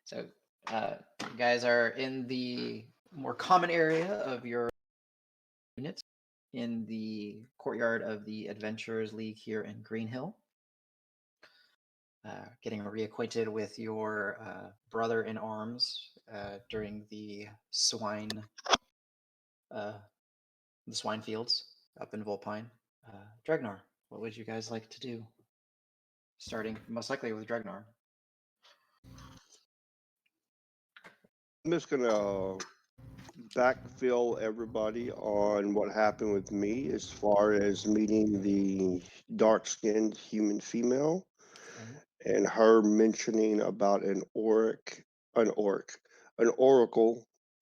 So, you guys are in the more common area of your unit in the courtyard of the Adventurers League here in Green Hill. Getting reacquainted with your brother in arms during the swine fields up in Volpine. Dregnar, what would you guys like to do? Starting most likely with Dregnar. I'm just gonna backfill everybody on what happened with me as far as meeting the dark-skinned human female and her mentioning about an oracle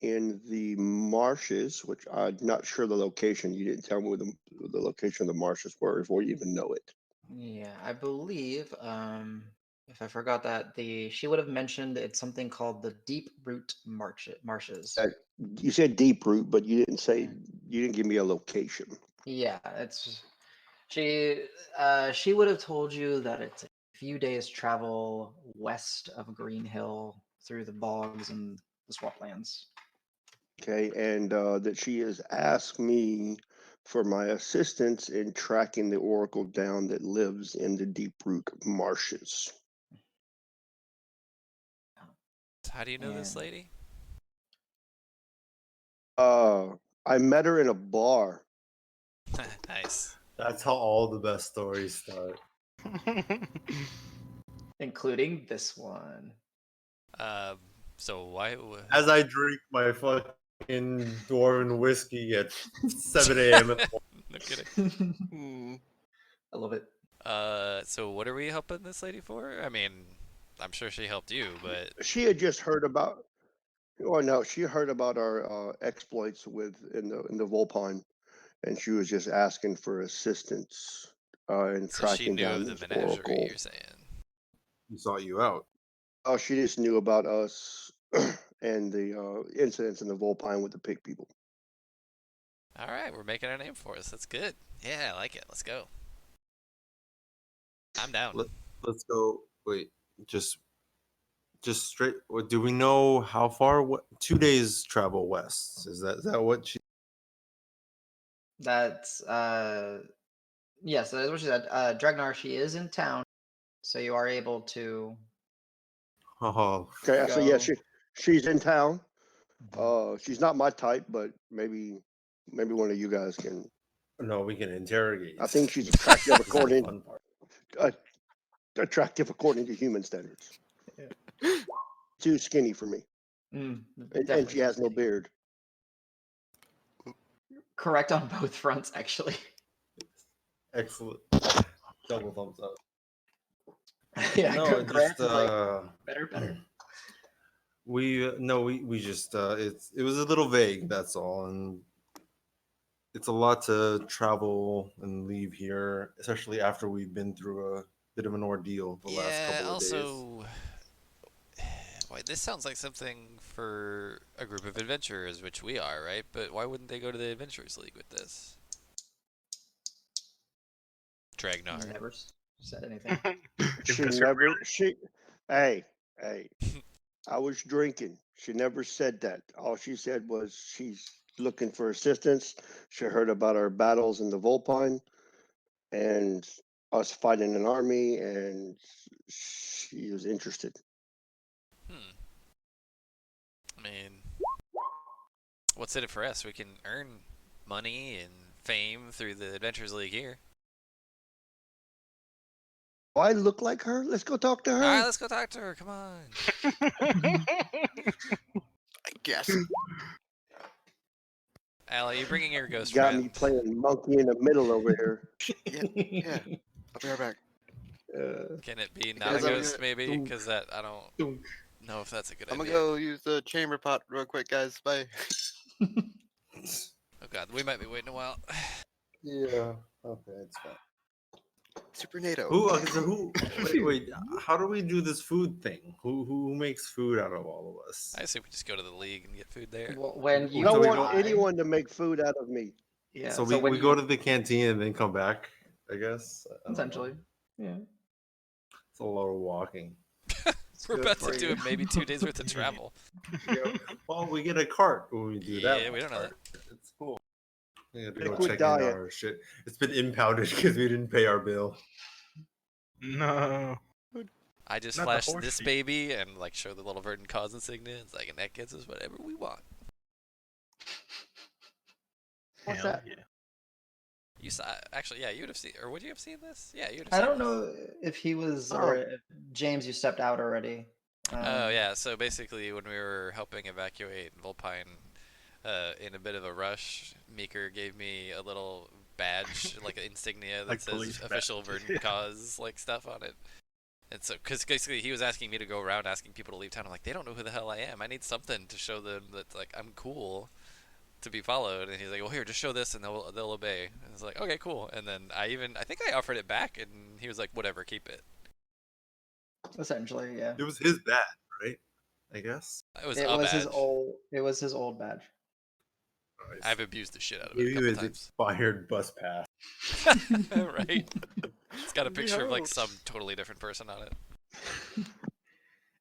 in the marshes, which I'm not sure the location. You didn't tell me where the location of the marshes were before you even know it. Yeah, I believe, if I forgot that, she would have mentioned it's something called the Deep Root Marshes. You said deep root, but you didn't say Yeah. you didn't give me a location. Yeah, she would have told you that it's a few days travel west of Green Hill through the bogs and the swamplands. Okay, and that she has asked me for my assistance in tracking the oracle down that lives in the deep root marshes. How do you know this lady? I met her in a bar. Nice. That's how all the best stories start. Including this one. So why? As I drink my fucking dwarven whiskey at 7 a.m. in the morning. No kidding. I love it. So what are we helping this lady for? I mean, I'm sure she helped you, but She had just heard about. Oh no, she heard about our exploits in the Volpine, and she was just asking for assistance in so she tracking knew down of the this menagerie. oracle. You're saying? He sought you out. Oh, she just knew about us and the incidents in the Volpine with the pig people. All right, we're making a name for us. That's good. Yeah, I like it. Let's go. I'm down. Let's go. Wait, just straight. Do we know how far? 2 days travel west. Is that what she? That's yes, that is what she said. Dregnar, she is in town, so you are able to. Oh, Okay, so yeah, go. she's in town. She's not my type, but maybe one of you guys can. no, we can interrogate. I think she's attractive This is the according fun part. according to human standards. Yeah. Too skinny for me, and she Definitely has no skinny. beard. Correct on both fronts, actually. Excellent. Double thumbs up. Yeah, No, Grant just is like better. we just it was a little vague, that's all, and it's a lot to travel and leave here, especially after we've been through a bit of an ordeal the last couple of days. Also, why this sounds like something for a group of adventurers, which we are, right? But why wouldn't they go to the Adventurers League with this? Dregnar. Never said anything. Hey, I was drinking. She never said that. All she said was she's looking for assistance. She heard about our battles in the Volpine and us fighting an army, and she was interested. I mean, what's in it for us? We can earn money and fame through the Adventurers League here. Do I look like her? Let's go talk to her. All right, let's go talk to her. Come on. I guess. Al, are you bringing your ghost Got friend? me playing monkey in the middle over here. Yeah. I'll be right back. Can it be not a ghost, maybe? Because I don't know if that's a good idea. I'm gonna go use the chamber pot real quick, guys. Bye. Oh god, we might be waiting a while. Yeah. Okay, it's fine. Super NATO. Wait, how do we do this food thing? Who makes food out of all of us? I assume we just go to the league and get food there. Well, when you don't die, want anyone to make food out of me. Yeah. So we go to the canteen and then come back, I guess. Essentially. Yeah. It's a lot of walking. We're good about for to do you. maybe 2 days worth of travel. Well, we get a cart when we do that. Yeah, we don't know part. It's cool. We have to go Liquid check in diet. our shit. It's been impounded because we didn't pay our bill. No. I just Not the flash horse this sheep. baby and like show the little verdant cause insignia. It's like, and that gets us whatever we want. What's Hell that? yeah. You saw, actually, yeah, you would have seen, or would you have seen this? Yeah, you would have I seen don't this. know if he was Oh. or if James, you stepped out already. Oh yeah, so basically when we were helping evacuate Volpine in a bit of a rush, Meeker gave me a little badge, like an insignia that Like says police official badges, verdant yeah. cause like stuff on it. And so, because basically he was asking me to go around asking people to leave town. I'm like, they don't know who the hell I am. I need something to show them that like I'm cool to be followed. And he's like, well, here, just show this and they'll obey. And I was like, okay, cool. And then I think I offered it back, and he was like, whatever, keep it. Essentially, yeah. It was his bad, right? I guess. It was It a was his badge. old. It was his old badge. I've abused the shit out of Gave it a you couple his times. expired bus pass. Right? It's got a picture of like Yo. some totally different person on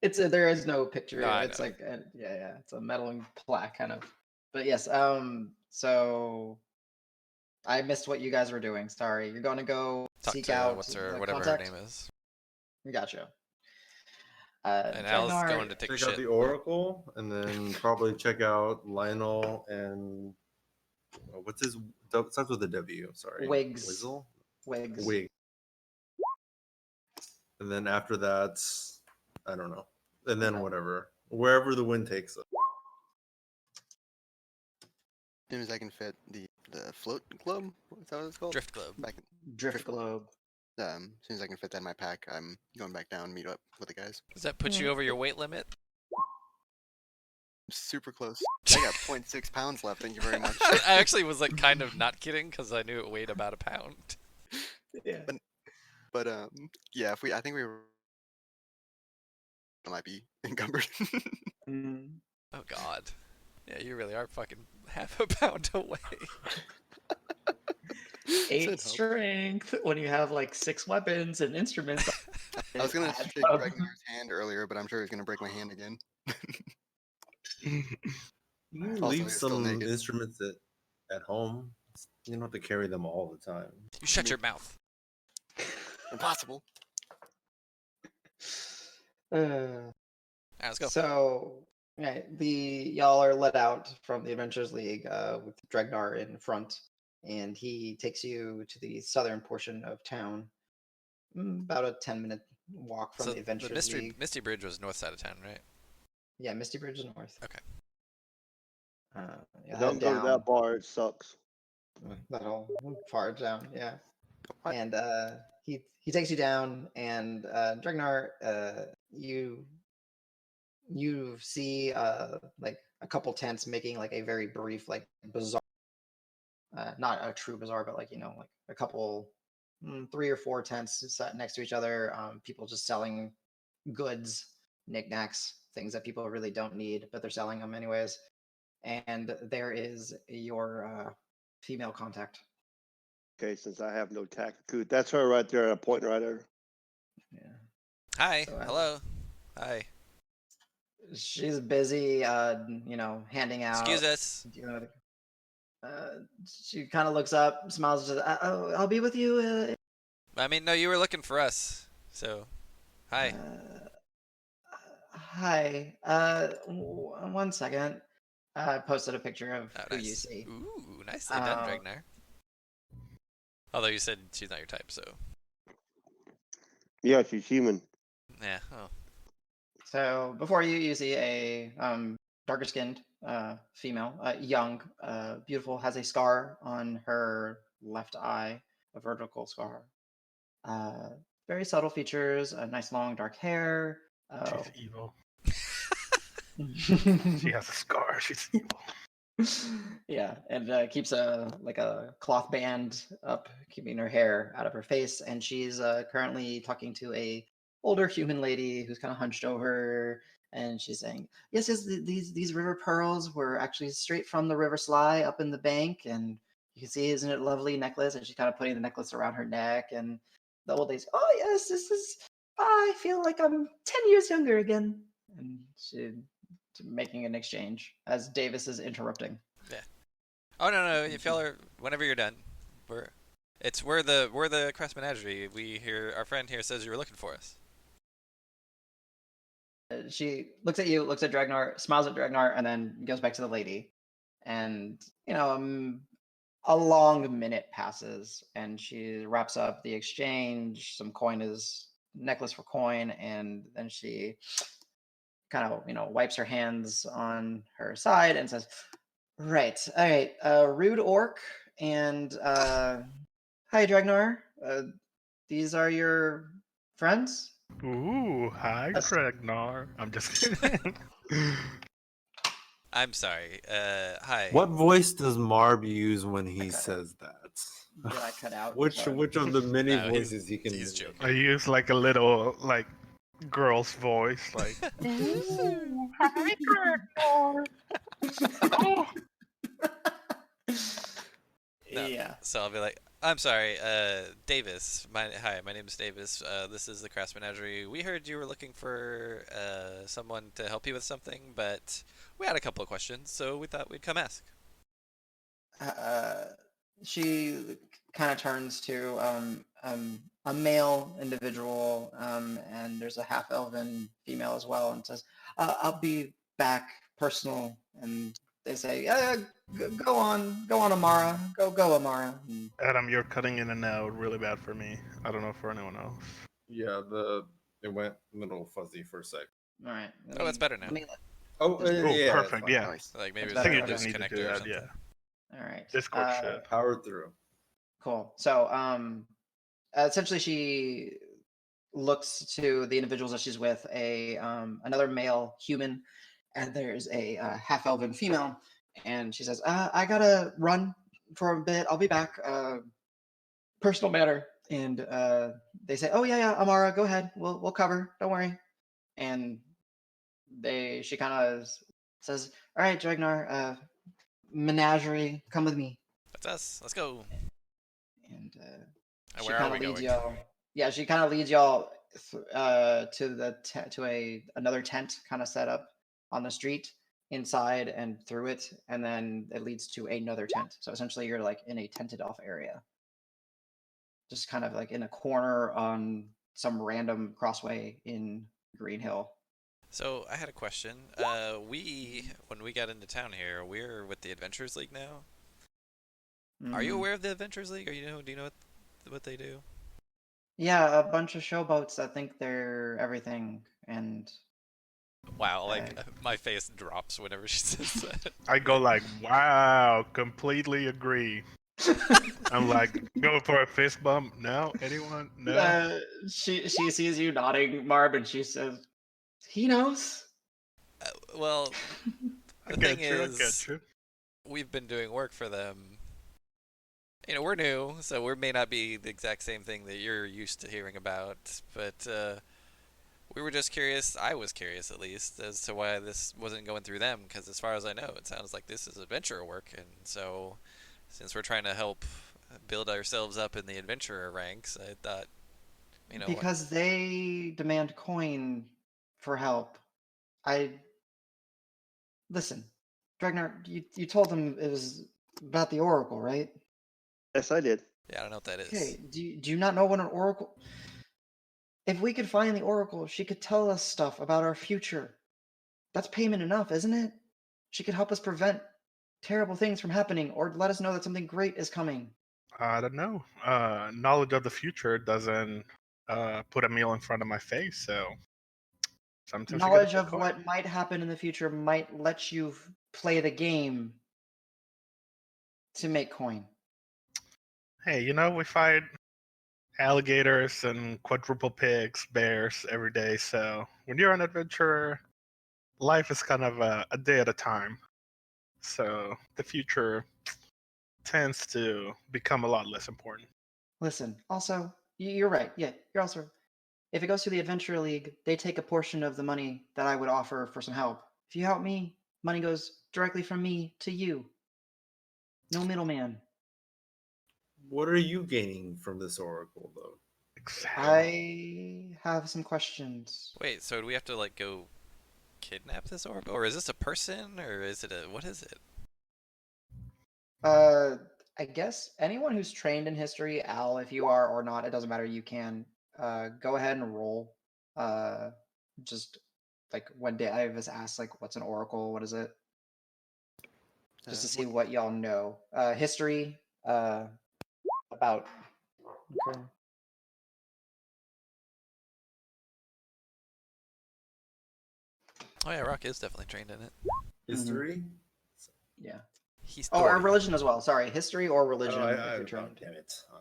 it. There is no picture. No, I It's know. like yeah, it's a metal plaque kind of. But yes, so I missed what you guys were doing. Sorry, you're going to go Talk seek to out whatever contact? her name is. Gotcha. And Al's Dregnar, going to take a Check out shit. the Oracle, and then probably check out Lionel and what's his? It starts with a W. Sorry, Wigs. Wizzle? Wigs. Wig. And then after that, I don't know. And then Okay. whatever, wherever the wind takes us. As soon as I can fit the float globe, what's that what it's called? Drift Globe. Back, Drift Globe. as soon as I can fit that in my pack, I'm going back down, meet up with the guys. Does that put you over your weight limit? Super close. I got 0.6 pounds left. Thank you very much. I actually was like kind of not kidding because I knew it weighed about a pound. Yeah. But yeah, I think we were, I might be encumbered. Mm. Oh god. Yeah, you really are fucking half a pound away. 8 help. strength when you have like 6 weapons and instruments. I was gonna Adds shake up. Dragnar's hand earlier, but I'm sure he's gonna break my hand again. You can Also, leave you're still some naked. instruments at home. You don't have to carry them all the time. You shut your mouth. Impossible. Uh, Alright, let's go. So, right, y'all are let out from the Adventurers League with Dregnar in front, and he takes you to the southern portion of town, about a 10-minute walk from So the Adventurers League. Misty Bridge was north side of town, right? Yeah, Misty Bridge is north. Okay. Yeah, Don't head go to down. that bar. It sucks. That whole far down, yeah. What? And he takes you down, and Dregnar, you see like a couple tents making like a very brief like bazaar, not a true bazaar, but like like a couple 3 or 4 tents set next to each other, people just selling goods, knickknacks, things that people really don't need but they're selling them anyways. And there is your female contact. Okay, since I have no tactical, that's her right there. I'm pointing right at her. Yeah, Hi. So, Hello. Hi. she's busy handing out. Excuse us. She kind of looks up, smiles, just, I'll be with you. I mean, no, you were looking for us. So, hi. Hi. 1 second. I posted a picture of Oh, who you nice. see. Ooh, nicely done, Dregnar. Although you said she's not your type, so Yeah, she's human. yeah. Oh, So before you see a darker skinned female, young, beautiful, has a scar on her left eye, a vertical scar. Very subtle features, nice long dark hair. She's evil. She has a scar. She's evil. Yeah, and keeps a cloth band up, keeping her hair out of her face, and she's currently talking to a older human lady who's kind of hunched over, and she's saying, "Yes, these river pearls were actually straight from the river Sly up in the bank, and you can see, isn't it a lovely necklace?" And she's kind of putting the necklace around her neck, and the old lady's, "Oh yes, this is I feel like I'm 10 years younger again. And she making an exchange as Davis is interrupting. Oh no, if y'all are whenever you're done, we're the Crass Menagerie. We hear our friend here says you were looking for us. She looks at you, looks at Dregnar, smiles at Dregnar, and then goes back to the lady. And a long minute passes, and she wraps up the exchange. Some coin is necklace for coin, and then she kind of wipes her hands on her side and says, "Right, all right, rude orc, and hi Dregnar. These are your friends." Ooh, hi, That's- Dregnar. I'm just kidding. I'm sorry. Hi. What voice does Marb use when he Okay. says that? Did I cut out? Which Sorry. which of the many No, he's- voices he can he's mimic? joking. I use like a little girl's voice, like. Ooh, hi, Dregnar. Oh. No. Yeah. So I'll be like, I'm sorry, Davis. Hi, my name is Davis. This is the Crass Menagerie. We heard you were looking for someone to help you with something, but we had a couple of questions, so we thought we'd come ask. She kind of turns to a male individual, and there's a half-elven female as well, and says, "I'll be back, personal." And they say, "Go on, Amara, go, Amara." And Adam, you're cutting in and out really bad for me. I don't know for anyone else. Yeah, it went a little fuzzy for a sec. all right. Oh, that's better now. Oh, Just- Oh, yeah, it's perfect. fine. Yeah. Nice. Like maybe it That's was better. like I a think you just need to disconnector do or that. something. Yeah. All right. Discord shit. Powered through. Cool. So, essentially, she looks to the individuals that she's with, another male human, and there's a half elven female, and she says, "I gotta run for a bit. I'll be back. Personal matter." And they say, "Oh yeah, Amara, go ahead. We'll cover. Don't worry." And she kind of says, "All right, Dregnar, Menagerie, come with me." That's us. Let's go. And And she where are kind we of leads going? y'all. Yeah, she kind of leads y'all to another tent kind of set up on the street inside and through it, and then it leads to another tent. So essentially, you're like in a tented off area, just kind of like in a corner on some random crossway in Green Hill. So I had a question. When we got into town here, we're with the Adventurers League now. Are you Mhm. aware of the Adventurers League? Do you know what they do? Yeah, a bunch of showboats that think they're everything, and Wow, like my face drops whenever she says that. I go like, wow, completely agree. I'm like, go for a fist bump. No, anyone? No. she sees you nodding, Marb, and she says, "He knows." Well, I the get thing you. I is, get you. we've been doing work for them. We're new, so we may not be the exact same thing that you're used to hearing about, but we were just curious. I was curious, at least, as to why this wasn't going through them, because as far as I know, it sounds like this is adventurer work, and so since we're trying to help build ourselves up in the adventurer ranks, I thought, Because they demand coin for help. Listen, Dregnar, you told them it was about the Oracle, right? Yes, I did. yeah, I don't know what that is. Okay, do you not know what an Oracle... If we could find the Oracle, she could tell us stuff about our future. That's payment enough, isn't it? She could help us prevent terrible things from happening, or let us know that something great is coming. I don't know. Knowledge of the future doesn't put a meal in front of my face, so sometimes you gotta Knowledge pay of coin. what might happen in the future might let you play the game to make coin. Hey, we fight alligators and quadruple pigs, bears every day, so when you're an adventurer, life is kind of a day at a time. So the future tends to become a lot less important. Listen, also, you're right. Yeah, you're also... If it goes to the Adventure League, they take a portion of the money that I would offer for some help. If you help me, money goes directly from me to you. No middleman. What are you gaining from this oracle, though? Exactly. I have some questions. Wait, so do we have to like go kidnap this oracle, or is this a person, or is it a what is it? I guess anyone who's trained in history, Al, if you are or not, it doesn't matter. You can go ahead and roll. Just like when Davis asked, like, what's an oracle? What is it? Just to see what y'all know. History. About. Okay. Oh yeah, Roque is definitely trained in it. History? Yeah. He's Oh, or Thor. religion as well. Sorry, history or religion Oh, if you're oh, trained. damn it. I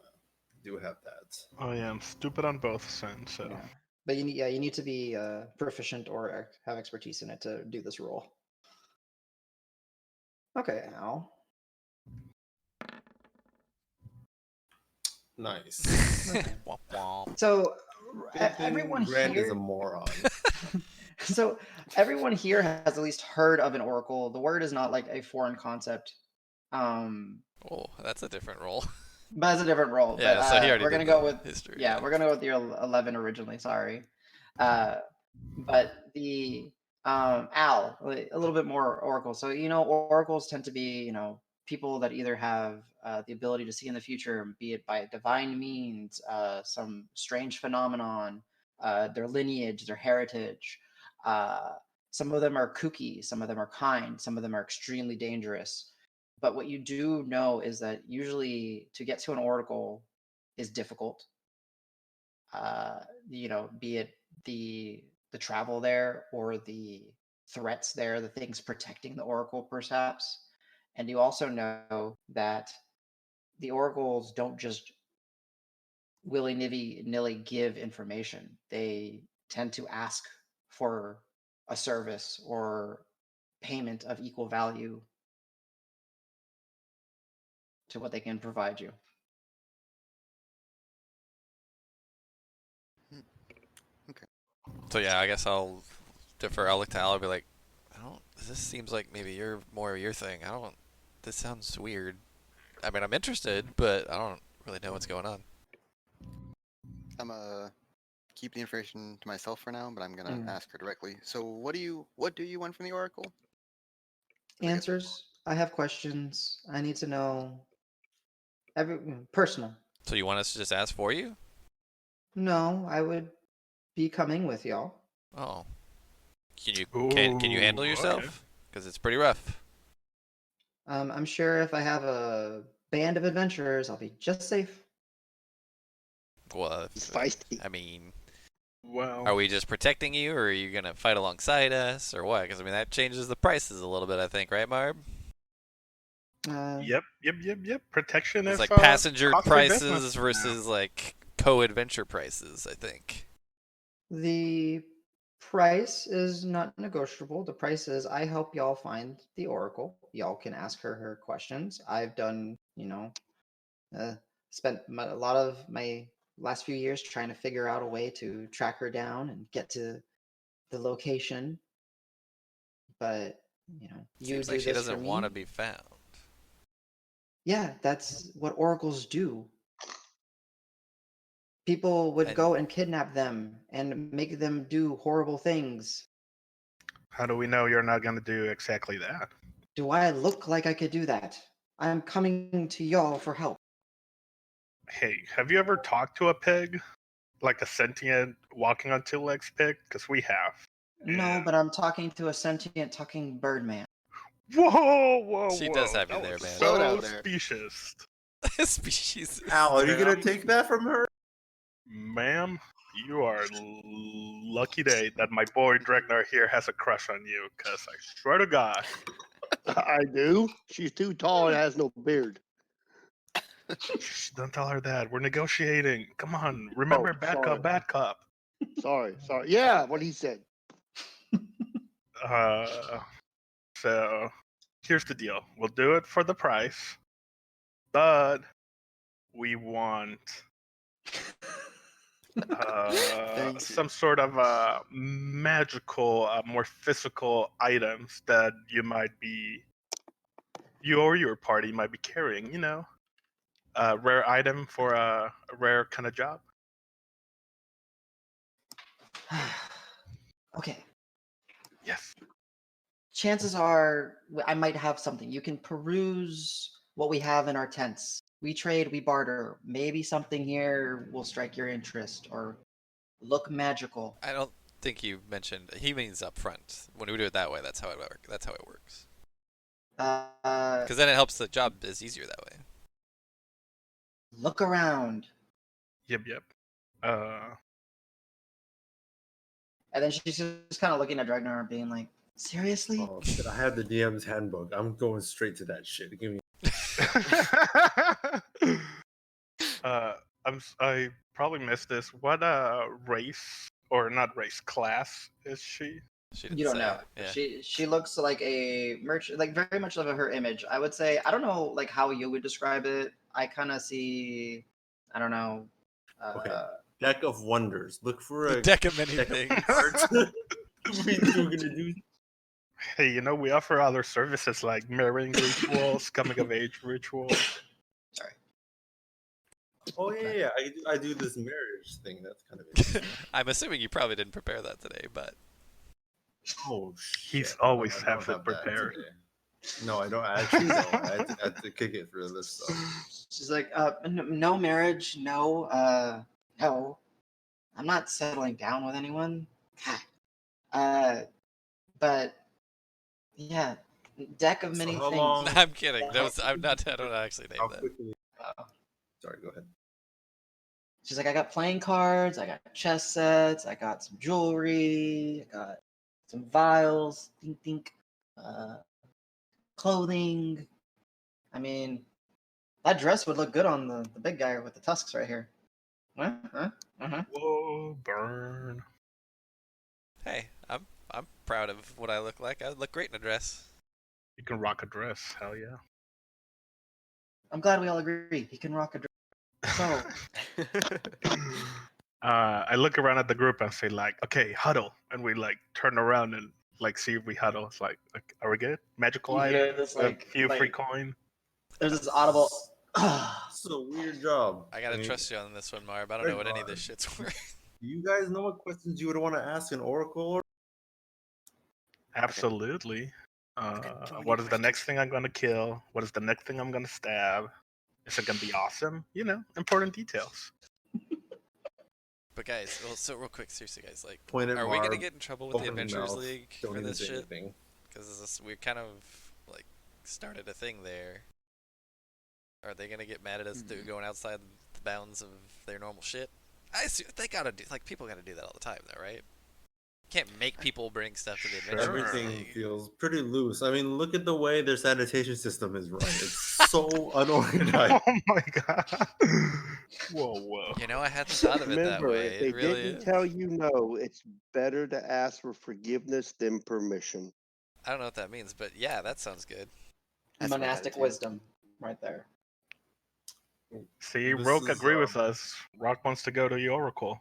do have that. Oh yeah, I'm stupid on both ends. So Yeah. But you need to be proficient or have expertise in it to do this role. Okay, Al. Nice. Okay. Womp womp. So Good thing everyone Grant is a here. moron. So everyone here has at least heard of an oracle. The word is not like a foreign concept. Oh, that's a different role. But it's a different role. Yeah, but so he already we're did gonna go the with history. yeah, we're gonna go with your 11 originally. Sorry, but the Al a little bit more oracle. So oracles tend to be people that either have the ability to see in the future, be it by divine means, some strange phenomenon, their lineage, their heritage. Uh, some of them are kooky, some of them are kind, some of them are extremely dangerous. But what you do know is that usually to get to an oracle is difficult. Be it the travel there or the threats there, the things protecting the oracle, perhaps. And you also know that the oracles don't just willy nilly give information. They tend to ask for a service or payment of equal value to what they can provide you. So yeah, I guess I'll defer. I'll look to Al and be like, I don't. This seems like maybe you're more your thing. I don't. This sounds weird. I mean, I'm interested, but I don't really know what's going on. I'm keep the information to myself for now, but I'm gonna Mm. ask her directly. So what do you want from the oracle? Answers. I have questions. I need to know personal. So you want us to just ask for you? No, I would be coming with y'all. Oh, can you handle Ooh, yourself? Because it's pretty rough. I'm sure if I have a band of adventurers, I'll be just safe. Well, He's feisty. I mean, Well, are we just protecting you, or are you gonna fight alongside us, or what? Because I mean, that changes the prices a little bit, I think, right, Marb? Yep. Protection It's is like passenger costly prices business now. versus like co-adventure prices, I think. The price is not negotiable. The price is I help y'all find the oracle. Y'all can ask her questions. I've done, spent a lot of my last few years trying to figure out a way to track her down and get to the location. But you Seems do like she this for doesn't want me. to be found. Yeah, that's what oracles do. People would And go and kidnap them and make them do horrible things. How do we know you're not gonna do exactly that? Do I look like I could do that? I'm coming to y'all for help. Hey, have you ever talked to a pig? Like a sentient walking on two legs pig? Because we have. No, but I'm talking to a sentient talking bird man. Whoa! She does have you That there, was man. Slow so down there. specious. Species. Al, are you gonna Ma'am. take that from her? Ma'am, you are lucky day that my boy Dregnar here has a crush on you, because I swear to God. I do. She's too tall and has no beard. Shh, don't tell her that. We're negotiating. Come on, remember bad sorry. cup, bad cup. Sorry. Yeah, what he said. So here's the deal. We'll do it for the price, but we want Thank you. some sort of magical, more physical items that you or your party might be carrying. A rare item for a rare kind of job. Okay. Yes. Chances are I might have something. You can peruse what we have in our tents. We trade, we barter. Maybe something here will strike your interest or look magical. I don't think you mentioned. He means up front. When we do it that way, that's how it works. That's how it works. Because then it helps the job is easier that way. Look around. Yep. And then she's just kind of looking at Dregnar and being like, seriously? Oh shit! I have the DM's handbook. I'm going straight to that shit. Give me. I probably missed this. What race or not race class is she? She didn't You don't say. know. Yeah. She looks like a merchant, like very much of her image. I would say I don't know like how you would describe it. I kind of see, I don't know. Okay. Deck of Wonders. Look for The a deck of many deck things. of cards. We're gonna do. Hey, we offer other services like marrying rituals, coming of age rituals. Sorry. Oh yeah. I do this marriage thing. That's kind of interesting. I'm assuming you probably didn't prepare that today, but Oh shit! He's always I don't have it that prepared. today. No, I don't. I actually don't. I had to kick it for this stuff. She's like, no marriage, no. I'm not settling down with anyone. But yeah, deck of So many how things. long- I'm kidding. I don't actually name How that. quickly? Uh, Sorry. Go ahead. She's like, I got playing cards, I got chess sets, I got some jewelry, I got some vials, think, clothing. I mean, that dress would look good on the big guy with the tusks right here. Whoa, burn. Hey, I'm proud of what I look like. I look great in a dress. You can rock a dress. Hell yeah. I'm glad we all agree. He can rock a dress. So, I look around at the group and say like, okay, huddle, and we like turn around and like see if we huddle. It's like, are we good? Magical you item, hear this a few free like coin. there's this audible. This is a weird job. I gotta mean, trust you on this one, Marb. I don't know what any of this shit's worth. Do you guys know what questions you would want to ask an oracle? Absolutely. What is the next thing I'm gonna kill? What is the next thing I'm gonna stab? Is it gonna be awesome? Important details. But guys, well, so real quick, seriously, guys, like, Point at are we gonna Marb, get in trouble with the open Adventurers mouth, League don't for even this say shit? anything. Because we kind of like started a thing there. Are they gonna get mad at us going outside the bounds of their normal shit? I assume they gotta do people gotta do that all the time, though, right? Can't make people bring stuff to the Adventurers Everything League. feels pretty loose. I mean, look at the way their sanitation system is run. It's so unorganized. Oh my god. Whoa. You know, I hadn't thought of it that Remember, way. if they It really didn't is. tell you no, it's better to ask for forgiveness than permission. I don't know what that means, but yeah, that sounds good. That's what I monastic had too. wisdom, right there. See, This Roque is, agree with us. Rock wants to go to the Oracle.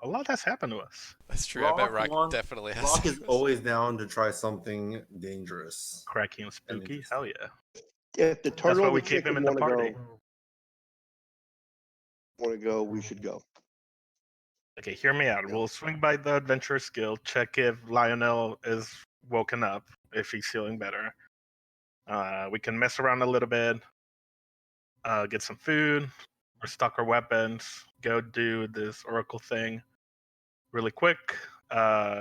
A lot has happened to us. That's true. I bet Rock Rock definitely has. Rock is some- always down to try something dangerous. Cracky and spooky. interesting. Hell yeah. If the That's turtle why and we the keep him chicken in the want party. to go, we should go. Okay, hear me out. We'll swing by the Adventurers Guild, check if Lionel is woken up, if he's feeling better. We can mess around a little bit, get some food, restock our weapons, go do this Oracle thing really quick.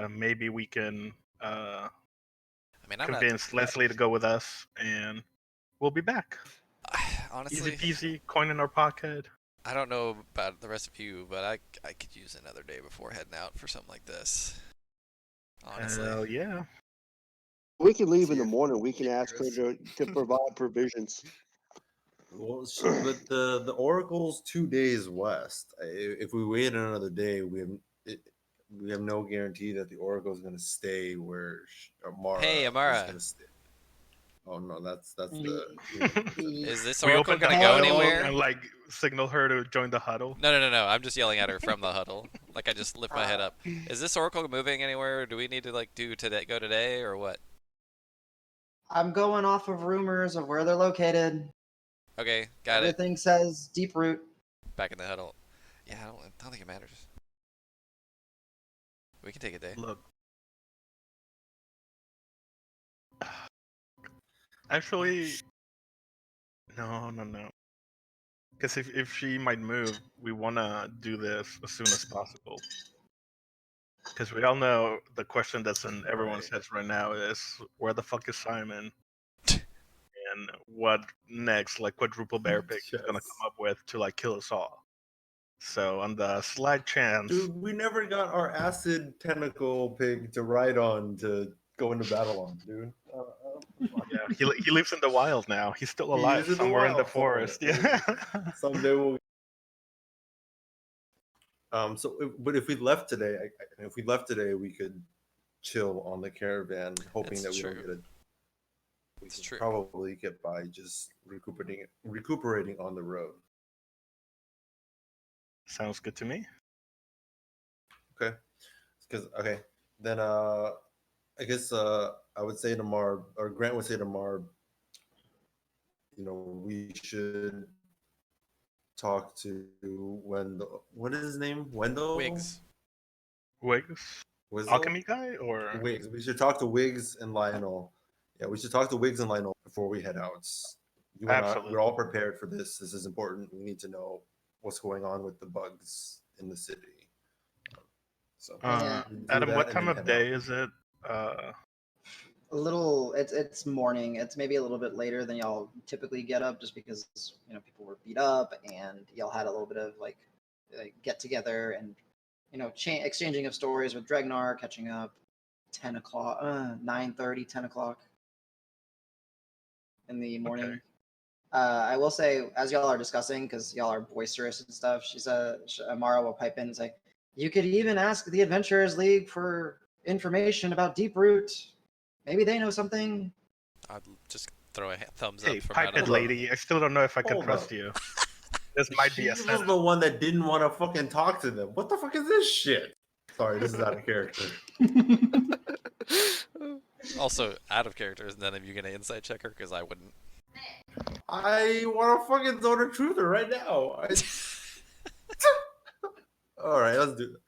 Maybe we can I mean, I'm convince Leslie to go with us, and we'll be back. not. Honestly, Easy peasy, coin in our pocket. I don't know about the rest of you, but I could use another day before heading out for something like this. Honestly. Hell yeah. We can leave in the See, morning. We can ask her to provide provisions. Well, but the Oracle's 2 days west. If we wait another day, we have no guarantee that the Oracle is going to stay where Amara Hey, is Amara. going to stay. Oh no, that's the. Is this We Oracle open the gonna go huddle anywhere? and signal her to join the huddle. No. I'm just yelling at her from the huddle. Like I just lift my head up. Is this Oracle moving anywhere? Do we need to go today or what? I'm going off of rumors of where they're located. Okay, got it. Everything says deep root. Back in the huddle. Yeah, I don't think it matters. We can take a day. Look. Actually, no. Because if she might move, we want to do this as soon as possible. Because we all know the question that's in everyone's heads right now is, where the fuck is Simon? And what next, like, quadruple bear pick is going to come up with to, like, kill us all. So on the slight chance... Dude, we never got our acid tentacle pig to ride on to go into battle on, dude. Yeah, he lives in the wild now. He's still He alive is in the somewhere in the wild somewhere. forest. Yeah. Someday we'll. But if we left today, we could chill on the caravan, hoping That's that we true. don't get it. We It's could true. probably get by just recuperating on the road. Sounds good to me. Okay, then I guess I would say to Marb, or Grant would say to Marb, we should talk to Wendell. What is his name? Wendell? Wiggs. Wizzle? Alchemy guy or Wiggs. We should talk to Wiggs and Lionel. Yeah, we should talk to Wiggs and Lionel before we head out. Absolutely. We're all prepared for this. This is important. We need to know what's going on with the bugs in the city. So, Adam, what time of day is it? A little. It's morning. It's maybe a little bit later than y'all typically get up, just because people were beat up and y'all had a little bit of like get together and exchanging of stories with Dregnar, catching up. 10 o'clock, 9:30, 10 o'clock in the morning. Okay. I will say, as y'all are discussing, because y'all are boisterous and stuff, Amara will pipe in and say, you could even ask the Adventurers League for information about Deeproot. Maybe they know something. I'd just throw a thumbs Hey, up from pipe Adam. it, lady. I still don't know if I can Hold trust up. you. This might be a She was setup. the one that didn't want to fucking talk to them. What the fuck is this shit? Sorry, this is out of character. Also, out of character, is none of you gonna insight check her? Because I wouldn't. I want to fucking throw the truther right now. All right, let's do it.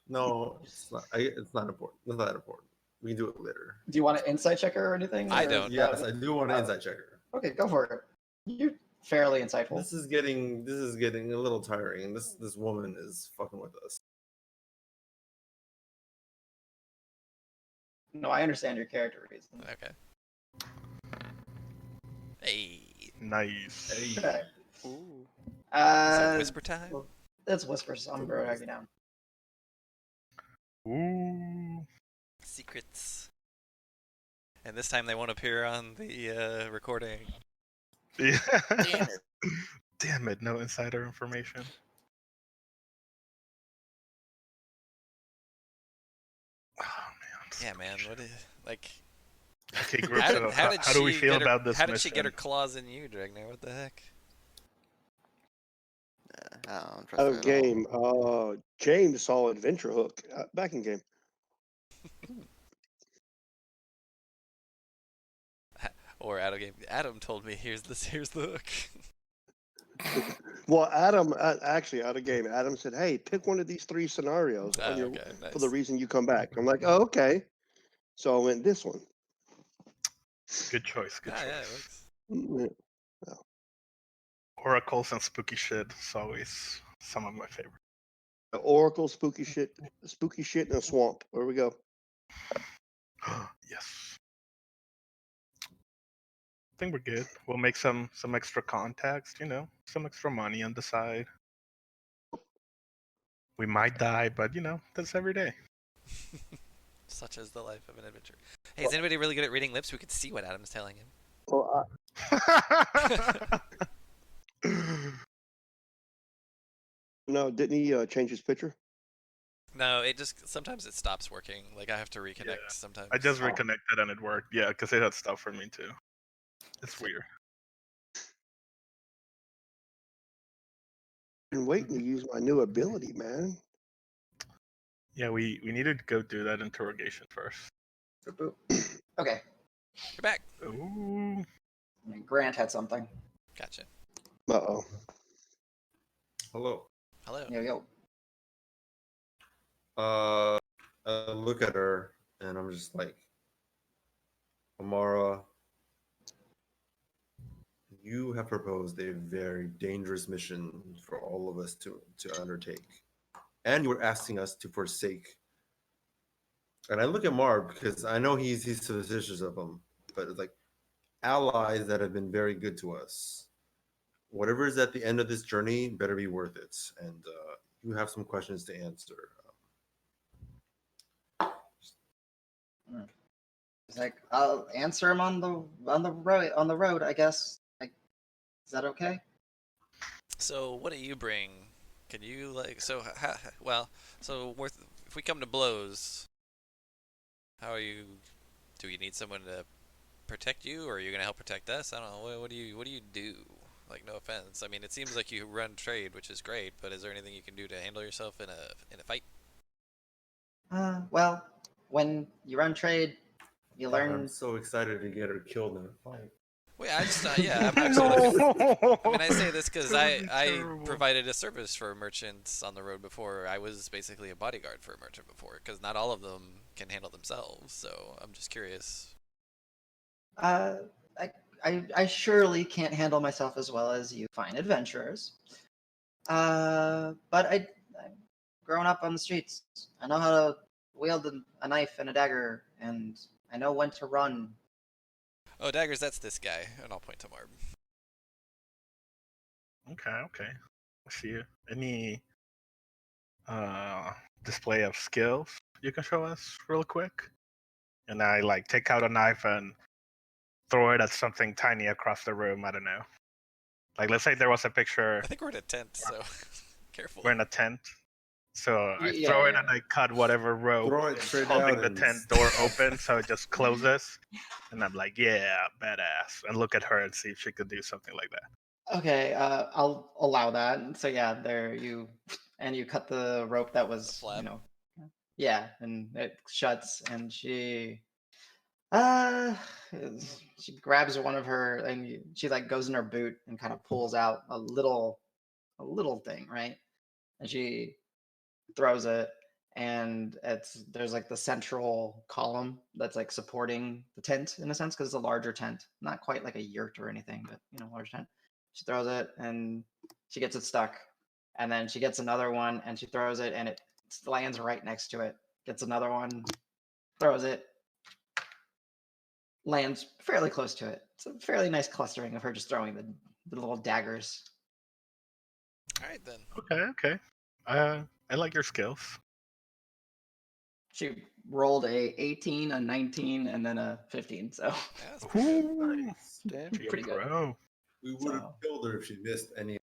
No, it's not. It's not important. It's not that important. We can do it later. Do you want to insight checker or anything? I or- don't. Yes, I do want to insight check her. Okay, go for it. You're fairly insightful. This is getting a little tiring. This woman is fucking with us. No, I understand your character reason. Okay. Hey. Nice. Okay. Ooh. Is that whisper time? Well, that's whispers. I'm going to drag you down. Ooh. Secrets. And this time they won't appear on the recording. Yeah. Damn it. Damn it, no insider information. Oh man. Yeah, man. What is like? Okay, group. How do we feel about this How did she get her mission? claws in you, Dregnar? What the heck? I don't trust her at all. Game. James saw Adventure Hook back in game. Or out of game. Adam told me here's the hook. Well, Adam, actually out of game, Adam said, hey, pick one of these three scenarios Ah, on your, okay, nice. for the reason you come back. I'm like, oh, okay. So I went this one. Good choice. Good Ah, choice. yeah, it works. Yeah. Oracles and spooky shit is always some of my favorite. The Oracle, spooky shit in a swamp. Where we go? Yes. I think we're good. We'll make some extra context, some extra money on the side. We might die, but that's every day. Such is the life of an adventurer. Hey, is anybody really good at reading lips? We could see what Adam's telling him. Well, no, didn't he change his picture? No, sometimes it stops working. Like I have to reconnect Yeah. sometimes. I just reconnected and it worked. Yeah, because it had stuff for me too. It's weird. Been waiting to use my new ability, man. Yeah, we needed to go do that interrogation first. Boop, boop. Okay. You're back. Ooh. Grant had something. Gotcha. Uh-oh. Hello. Hello. Yo, yo. I look at her and I'm just like, Amara, you have proposed a very dangerous mission for all of us to undertake. And you were asking us to forsake. And I look at Marb because I know he's suspicious of him, but it's like allies that have been very good to us. Whatever is at the end of this journey better be worth it. And you have some questions to answer. It's like I'll answer him on the road, I guess. Like, is that okay? So what do you bring? Can you like if we come to blows, how are you? Do you need someone to protect you, or are you gonna help protect us? I don't know. What do you do? Like, no offense. I mean, it seems like you run trade, which is great, but is there anything you can do to handle yourself in a fight? Well, when you run trade, you God, I'm learn. so excited to get her killed in a fight. Wait, I just yeah, I'm actually looking. I mean, I say this because That would be I terrible. provided a service for merchants on the road before. I was basically a bodyguard for a merchant before, because not all of them can handle themselves. So I'm just curious. I surely can't handle myself as well as you fine adventurers. But I've grown up on the streets. I know how to wield a knife and a dagger, and I know when to run. Oh, daggers, that's this guy, and I'll point to Marb. Okay. I see you. Any display of skills you can show us real quick? And I like take out a knife and throw it at something tiny across the room. I don't know. Like, let's say there was a picture. I think we're in a tent, so careful. We're in a tent. So I Yeah, throw it yeah. and I cut whatever rope Throw it is straight holding out the and tent door open, so it just closes. And I'm like, yeah, badass. And look at her and see if she could do something like that. Okay, I'll allow that. So yeah, there you cut the rope that was, flap. yeah, and it shuts, and uh she grabs one of her, and she like goes in her boot and kind of pulls out a little thing, right? And she throws it, and there's like the central column that's like supporting the tent in a sense, because it's a larger tent, not quite like a yurt or anything, but large tent. She throws it and she gets it stuck, and then she gets another one and she throws it and it lands right next to it. Gets another one, throws it, lands fairly close to it. It's a fairly nice clustering of her just throwing the little daggers. All right then. Okay. I like your skills. She rolled a 18, a 19, and then a 15. So Yeah, that's pretty good. Ooh, Nice. Damn. she a pretty good. pro. We would have So- killed her if she missed any.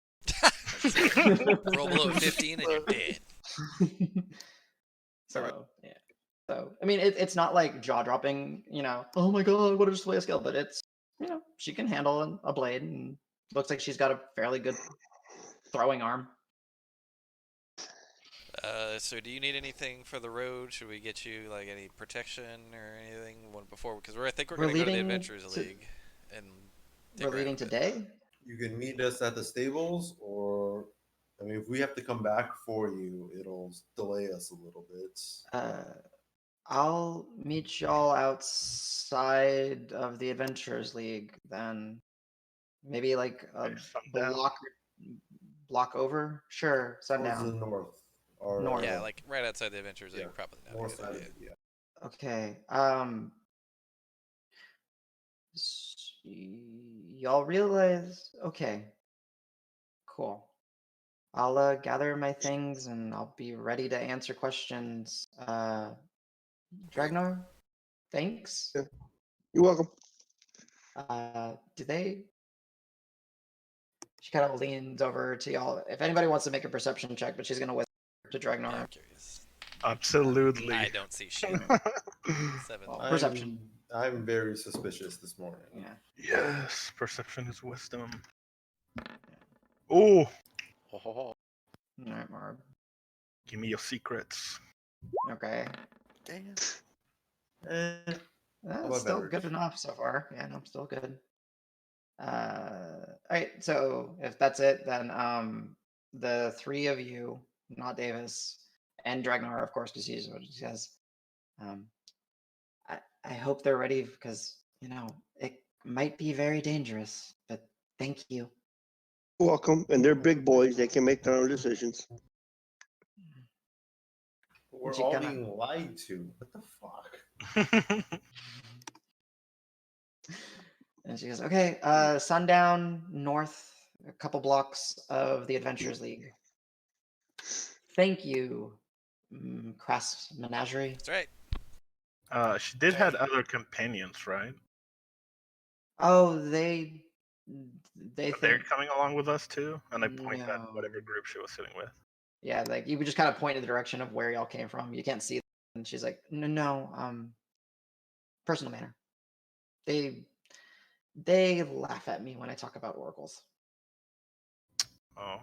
Roll below 15 and you're dead. So yeah. So I mean, it's not like jaw dropping. Oh my god, what a display of skill! But it's she can handle a blade, and looks like she's got a fairly good throwing arm. So do you need anything for the road? Should we get you like any protection or anything before? Because I think we're We're gonna go to the leaving Adventurers to- League, and We're leaving today. You can meet us at the stables, or I mean, if we have to come back for you, it'll delay us a little bit. I'll meet y'all outside of the Adventurers League then. Maybe like a Sundown. block over. Sure, Towards the sundown. north. Or, North. Yeah, like right outside the Adventurers League, yeah, probably not. a north good side of idea. it, yeah. Okay. Y'all realize? Okay. Cool. I'll gather my things and I'll be ready to answer questions. Dregnar, thanks. Yeah. You're welcome. Do they? She kind of leans over to y'all. If anybody wants to make a perception check, but she's gonna whisper to Yeah, Dregnar. I'm curious. Absolutely. I don't see shit. 7. Well, perception. I'm very suspicious this morning. Yeah. Yes, perception is wisdom. Oh, All right, Marb. give me your secrets. Okay. Damn. That's about still better? good enough so far. Yeah, no, still good. All right, so if that's it, then the three of you, not Davis, and Dregnar, of course, because he says, I hope they're ready because it might be very dangerous. But thank you. Welcome. And they're big boys. They can make their own decisions. We're She all kinda- being lied to. What the fuck? And she goes, okay, sundown north, a couple blocks of the Adventurers League. Thank you, Crass Menagerie. That's right. She did had other companions, right? Oh, they They're think coming along with us too, and I point at whatever No. group she was sitting with. Yeah, like you would just kind of point in the direction of where y'all came from. You can't see them. And she's like, no, personal manner. They laugh at me when I talk about oracles. Oh,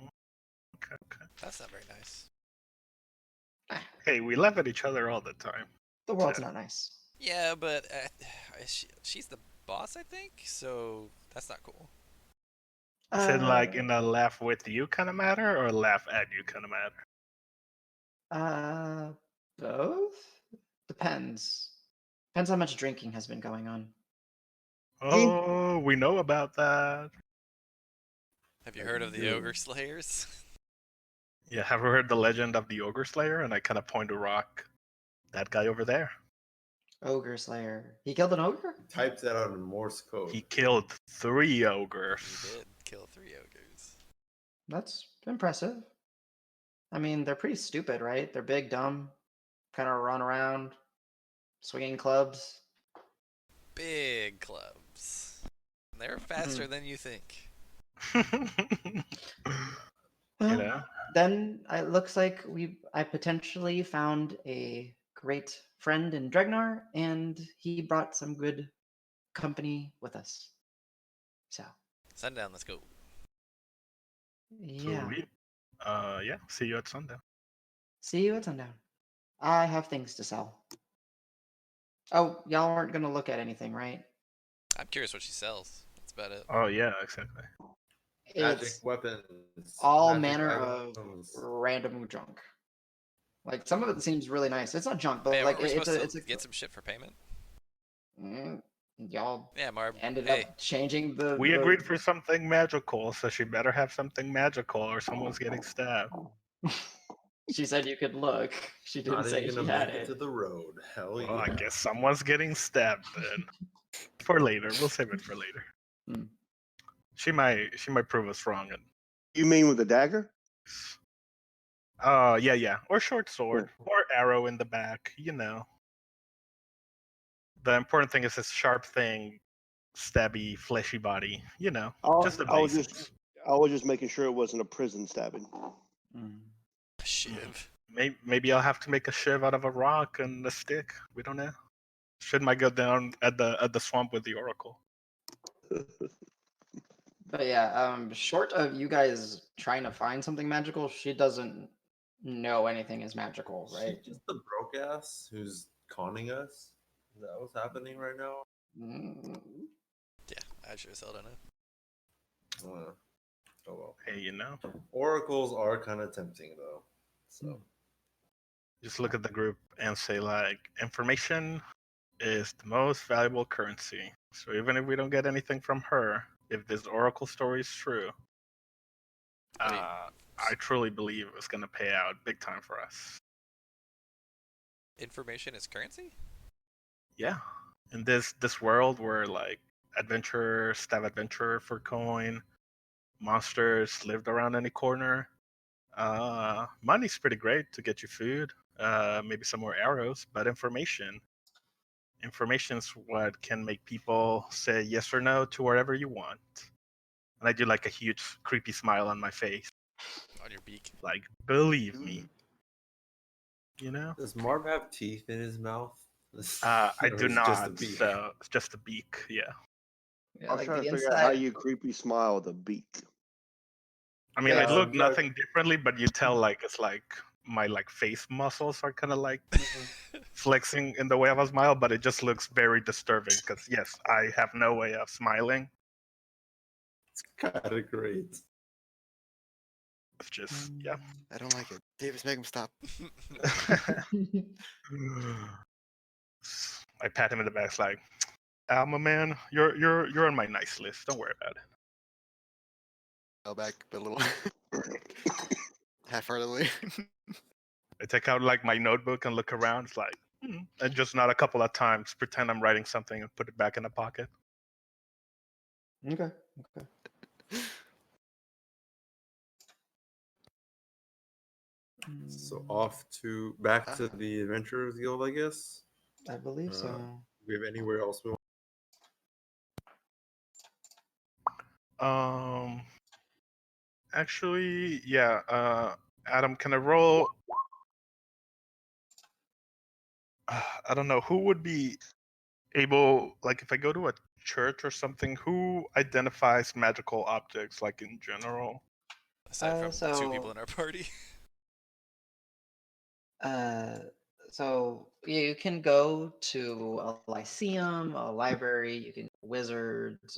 okay. That's not very nice. Hey, we laugh at each other all the time. The world's Yeah. not nice. Yeah, but she's the boss, I think. So that's not cool. Is it like in a laugh with you kind of matter or laugh at you kind of matter? Both? Depends. Depends how much drinking has been going on. Oh, we know about that. Have you heard of the Ogre Slayers? Yeah, have you heard the legend of the Ogre Slayer? And I kind of point to Roque. That guy over there. Ogre Slayer. He killed an ogre? Type that out in Morse code. He killed 3 ogres. He did kill 3 ogres. That's impressive. I mean, they're pretty stupid, right? They're big, dumb, kind of run around, swinging clubs. Big clubs. They're faster than you think. You know? Then it looks like I potentially found a great friend in Dregnar, and he brought some good company with us. So Sundown, let's go. yeah, Sweet. Yeah, see you at sundown. see you at sundown. I have things to sell. Oh, y'all aren't gonna look at anything, right? I'm curious what she sells. That's about it. Oh, yeah, exactly. Magic It's weapons. all magic manner of items. random junk. Like some of it seems really nice. It's not junk, but Man, like weren't we it's supposed a to get some shit for payment? y'all Yeah, Marb. ended Hey, up changing the. We the- agreed for something magical, so she better have something magical or someone's getting stabbed. She said you could look. She didn't Not say even she gonna had make it to the road. Hell Well, yeah. I guess someone's getting stabbed then. For later. We'll save it for later. Hmm. She might prove us wrong. You mean with a dagger? Yeah. Or short sword. Or arrow in the back, you know. The important thing is this sharp thing, stabby, fleshy body, you know. Just the I was basics. just making sure it wasn't a prison stabbing. shiv. Maybe I'll have to make a shiv out of a rock and a stick. We don't know. Should might go down at the swamp with the oracle. But yeah, short of you guys trying to find something magical, she doesn't know anything is magical, right? She just the broke ass who's conning us. Is that what's happening right now? Mm, Yeah, I sure as hell don't know. Oh well. Hey, you know. Oracles are kind of tempting though. So Just look at the group and say like, information is the most valuable currency. So even if we don't get anything from her, if this oracle story is true, I truly believe it's gonna pay out big time for us. Information is currency? Yeah, in this world where like adventurer, stab adventurer for coin, monsters lived around any corner. Money's pretty great to get you food, maybe some more arrows, but information's what can make people say yes or no to wherever you want. And I do like a huge creepy smile on my face. On your beak. Like, believe me. You know? does Marb have teeth in his mouth? I Or do is it not. just a beak? So it's just a beak, yeah. yeah, I was like trying the to figure out how inside. you creepy smile with a beak. I mean, Yeah, I look I've- nothing differently, but you tell like it's like my like face muscles are kind of like flexing in the way of a smile, but it just looks very disturbing because yes, I have no way of smiling. It's kind of great. It's just yeah. I don't like it. Davis, make him stop. I pat him in the back. It's like, Alma man, you're on my nice list. Don't worry about it. Fell back a little half-heartedly. I take out like my notebook and look around. It's like, and just not a couple of times pretend I'm writing something and put it back in the pocket. Okay. So off to back to the Adventurers Guild, I guess. I believe so. Do we have anywhere else we want? Actually, yeah. Adam, can I roll? I don't know who would be able, like, if I go to a church or something, who identifies magical objects, like in general? Aside from so- 2 people in our party. So you can go to a lyceum, a library. You can wizards.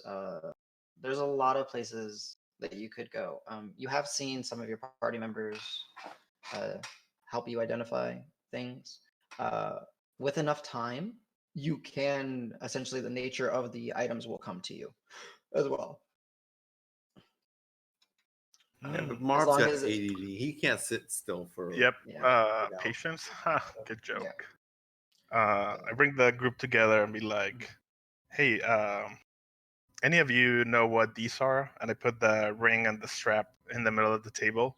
There's a lot of places that you could go. You have seen some of your party members help you identify things. With enough time, you can essentially the nature of the items will come to you as well. Yeah, but As Marb's long got as it- ADD. He can't sit still for. Yep. Yeah. Patience. Good joke. I bring the group together and be like, "Hey, any of you know what these are?" And I put the ring and the strap in the middle of the table.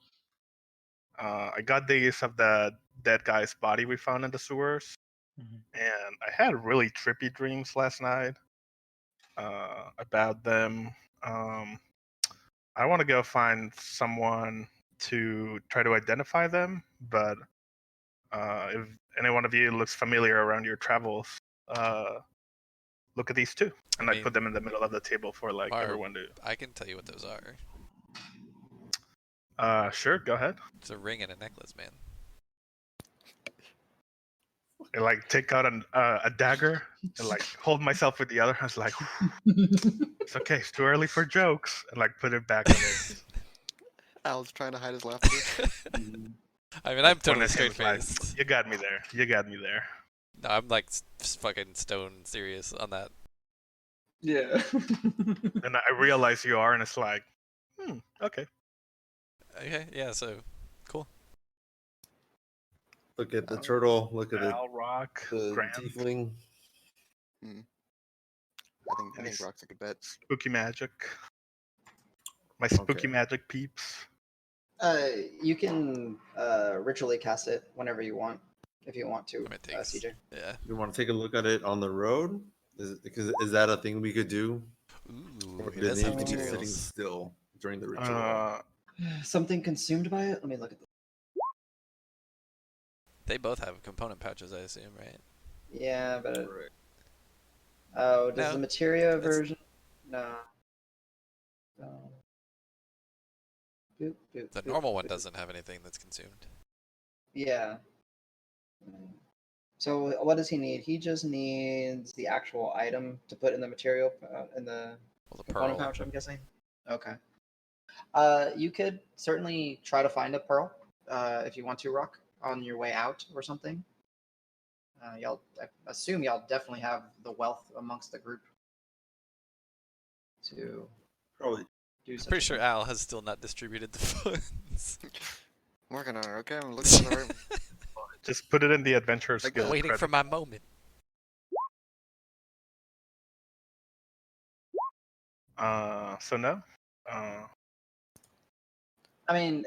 I got these of the dead guy's body we found in the sewers, and I had really trippy dreams last night about them. I want to go find someone to try to identify them, but if any one of you looks familiar around your travels, look at these two. And I put them in the middle of the table for like Marb, everyone to. I can tell you what those are. Sure, go ahead. It's a ring and a necklace, man. I like take out a dagger and like hold myself with the other hand. Like, it's okay. It's too early for jokes, and like put it back on it. Al's trying to hide his laughter. I mean, I'm Point totally at him, straight like, faced. you got me there. You got me there. No, I'm like fucking stone serious on that. Yeah. And I realize you are, and it's like, okay. Okay, yeah, so cool. Look at the turtle. Look at Al, Rock, the Grant, tiefling. I think Rock's a good bet. Spooky Magic. My spooky magic peeps. You can ritually cast it whenever you want, if you want to, CJ. Yeah. You want to take a look at it on the road? Is that a thing we could do? Ooh, Or it do does they have need to be sitting materials. still during the ritual? Something consumed by it? Let me look at this. They both have component pouches, I assume, right? Yeah, but Correct. oh, does No, the materia that's- version? No. No. Boop, boop, The boop, normal one boop. doesn't have anything that's consumed. Yeah. So what does he need? He just needs the actual item to put in the material in the Well, the component pearl. pouch, I'm guessing. Okay. You could certainly try to find a pearl if you want to, Rock, on your way out or something. I assume y'all definitely have the wealth amongst the group to Probably. do I'm such pretty a sure thing. Al has still not distributed the funds. I'm working on it, okay? I'm looking for the right. Just put it in the Adventurers Like, Guild. Waiting for my moment. So no. I mean,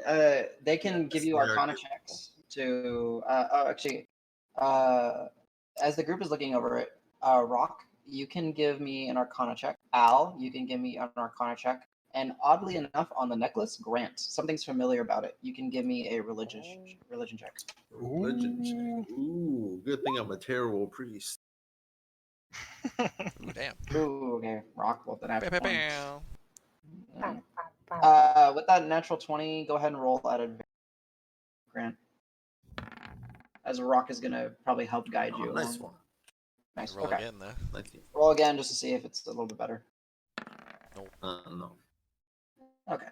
they can give you Yeah, Arcana checks to. Actually, as the group is looking over it, Rock, you can give me an Arcana check. Al, you can give me an Arcana check. And oddly enough, on the necklace, Grant, something's familiar about it. You can give me a religion check. Religion check. Ooh, good thing I'm a terrible priest. Ooh, damn. Ooh, okay. Rock with the natural 20. Bow. With that natural 20, go ahead and roll at advantage, Grant. As Rock is going to probably help guide you. Nice along. one. Nice. Roll Okay. again, though. Nice. Roll again just to see if it's a little bit better. No. Okay.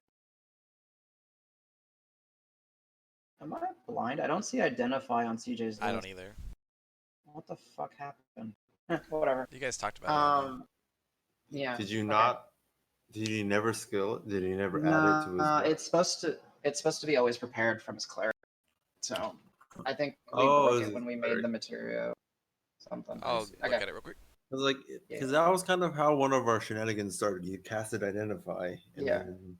Am I blind? I don't see identify on CJ's list. I don't either. What the fuck happened? Whatever. You guys talked about it. Yeah. Did you okay. not? Did he never skill it? Did he never add it to his? No, it's supposed to be always prepared from his cleric. So I think we Oh, broke is it it when we cleric? made the material something. I'll see. look Okay. at it real quick. I was like, because that was kind of how one of our shenanigans started. You casted Identify, and Yeah. then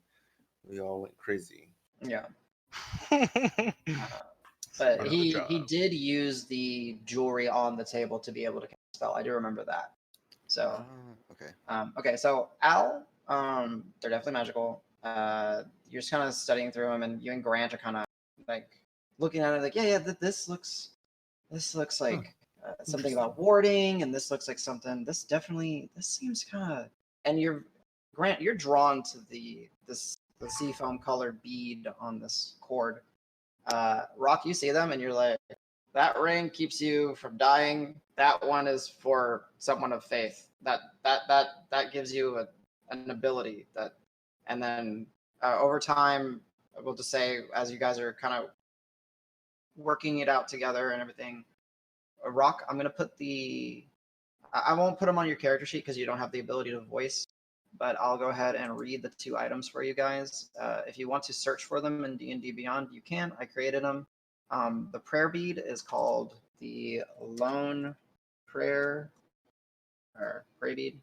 we all went crazy. Yeah. Smart But of the he job. did use the jewelry on the table to be able to cast a spell. I do remember that. So Okay. okay, so Al, they're definitely magical. You're just kind of studying through them, and you and Grant are kind of like looking at it, like, yeah, this looks like something about warding, and this looks like something. This seems kind of. And Grant, you're drawn to the seafoam colored bead on this cord. Roque, you see them, and you're like, that ring keeps you from dying. That one is for someone of faith. That gives you an ability that, and then over time, we'll just say as you guys are kind of working it out together and everything. Roque, I'm gonna put I won't put them on your character sheet because you don't have the ability to voice, but I'll go ahead and read the 2 items for you guys. If you want to search for them in D&D Beyond, you can. I created them. The prayer bead is called the Lone Prayer, or Pray Bead,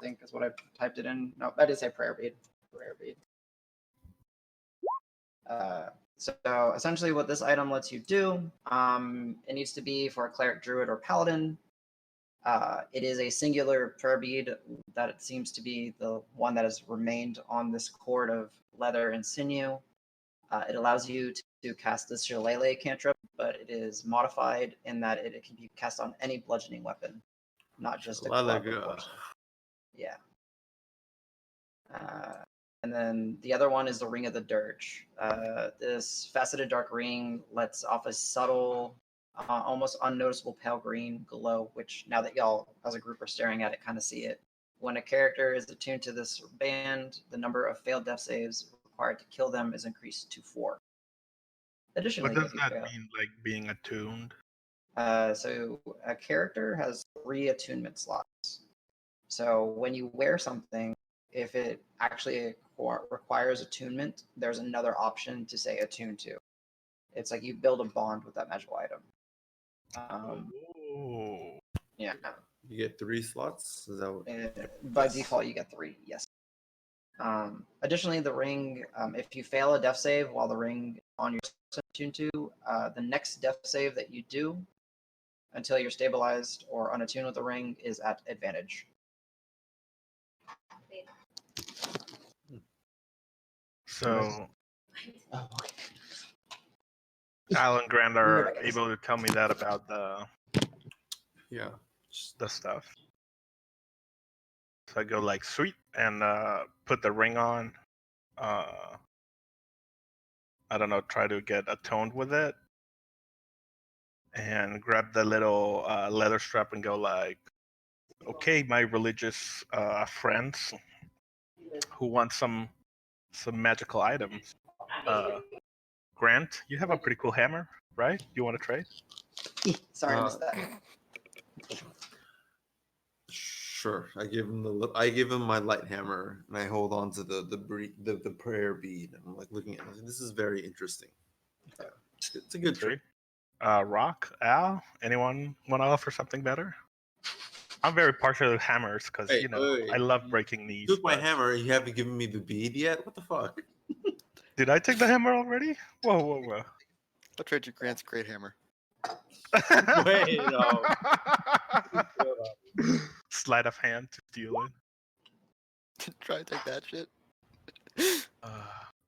I think is what I typed it in. No, that is a prayer bead. Prayer bead. So essentially what this item lets you do, it needs to be for a cleric, druid, or paladin. It is a singular prayer bead that it seems to be the one that has remained on this cord of leather and sinew. It allows you to cast the Shillelagh cantrip, but it is modified in that it can be cast on any bludgeoning weapon, not just a club, unfortunately. Yeah. And then the other one is the Ring of the Dirge. This faceted dark ring lets off a subtle, almost unnoticeable pale green glow, which now that y'all as a group are staring at it, kind of see it. When a character is attuned to this band, the number of failed death saves required to kill them is increased to 4. Additionally, What does if you that fail, mean, like being attuned? so a character has 3 attunement slots. So when you wear something, if it actually requires attunement, there's another option to say attune to. It's like you build a bond with that magical item. Oh. Yeah. You get 3 slots. Is that what? By Yes. default, you get 3. Yes. Additionally, the ring, if you fail a death save while the ring is on your attuned to, the next death save that you do until you're stabilized or unattuned with the ring is at advantage. So Oh, Al and Grant Weird, are I guess. able to tell me that about Yeah. the stuff. So I go like sweet and put the ring on. I don't know, try to get attuned with it, and grab the little leather strap and go like, okay, my religious friends who want some magical items. Grant, you have a pretty cool hammer, right? You want to trade? sorry, I missed that. Sure. I give him my light hammer, and I hold on to the prayer bead. I'm like looking at it. This is very interesting. Yeah. It's a good trade. Roque, Al, anyone want to offer something better? I'm very partial to hammers because Hey, I love breaking knees. You took my but- hammer. You haven't given me the bead yet. What the fuck? Did I take the hammer already? Whoa. I'll trade you Grant's great hammer. Wait, no. Sleight of hand to steal it. Try and take that shit.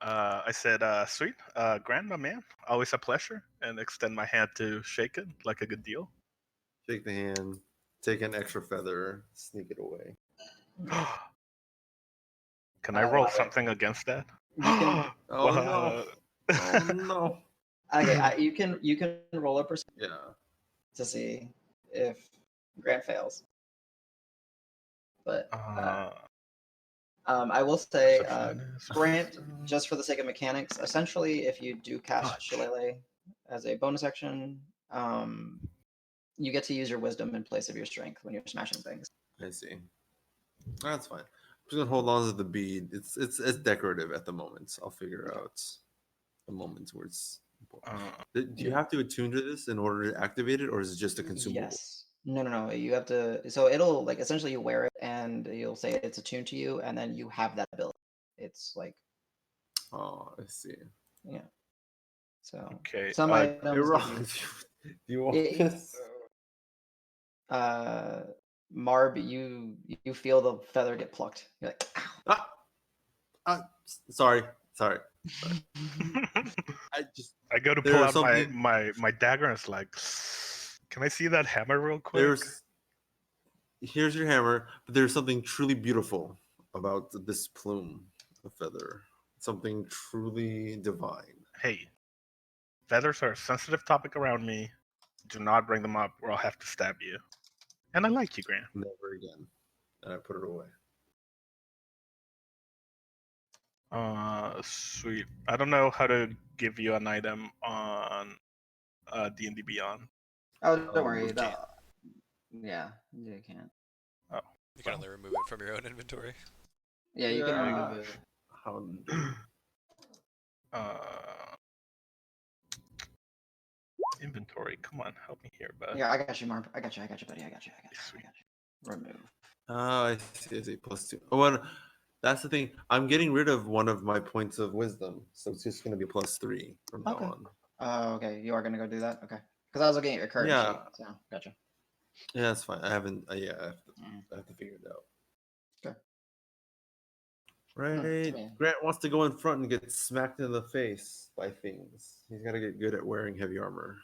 I said, sweet. Grant, my man, always a pleasure. And extend my hand to shake it like a good deal. Shake the hand. Take an extra feather. Sneak it away. Can I roll something against that? You can. Oh no! Oh no! Okay, you can roll a percent Yeah. to see if Grant fails. But I will say, Grant, just for the sake of mechanics, essentially, if you do cast Shillelagh as a bonus action, you get to use your wisdom in place of your strength when you're smashing things. I see. That's fine. I'm just gonna hold on to the bead. It's decorative at the moment. I'll figure out a moment where it's important. Do you have to attune to this in order to activate it, or is it just a consumable? Yes. No. You have to. So it'll like essentially you wear it and you'll say it's attuned to you, and then you have that ability. It's like Oh, I see. yeah. So Okay. some items Hey, give Ron, do you want It- this? Marb, you feel the feather get plucked. You're like, ow. Sorry. I just I go to pull there's out something my dagger and it's like, can I see that hammer real quick? here's your hammer, but there's something truly beautiful about this plume of feather. Something truly divine. Hey, feathers are a sensitive topic around me. Do not bring them up or I'll have to stab you. And I like you, Grant. Never again. And I put it away. Sweet. I don't know how to give you an item on D&D Beyond. Oh, don't worry. you can't. Yeah, you can't. Oh, You can only remove it from your own inventory. Yeah, you can remove it. How inventory. Come on, help me here, bud. Yeah, I got you, Marb. I got you, buddy. I got you. Sweet. Remove. I see. +2. Oh, well, that's the thing. I'm getting rid of one of my points of wisdom, so it's just going to be +3 from now Okay. on. Oh, okay. You are gonna go do that. Okay. Because I was looking at your current Yeah. sheet. So gotcha. Yeah, that's fine. I haven't. Yeah, I have to figure it out. Okay. Right. Yeah. Grant wants to go in front and get smacked in the face by things. He's got to get good at wearing heavy armor.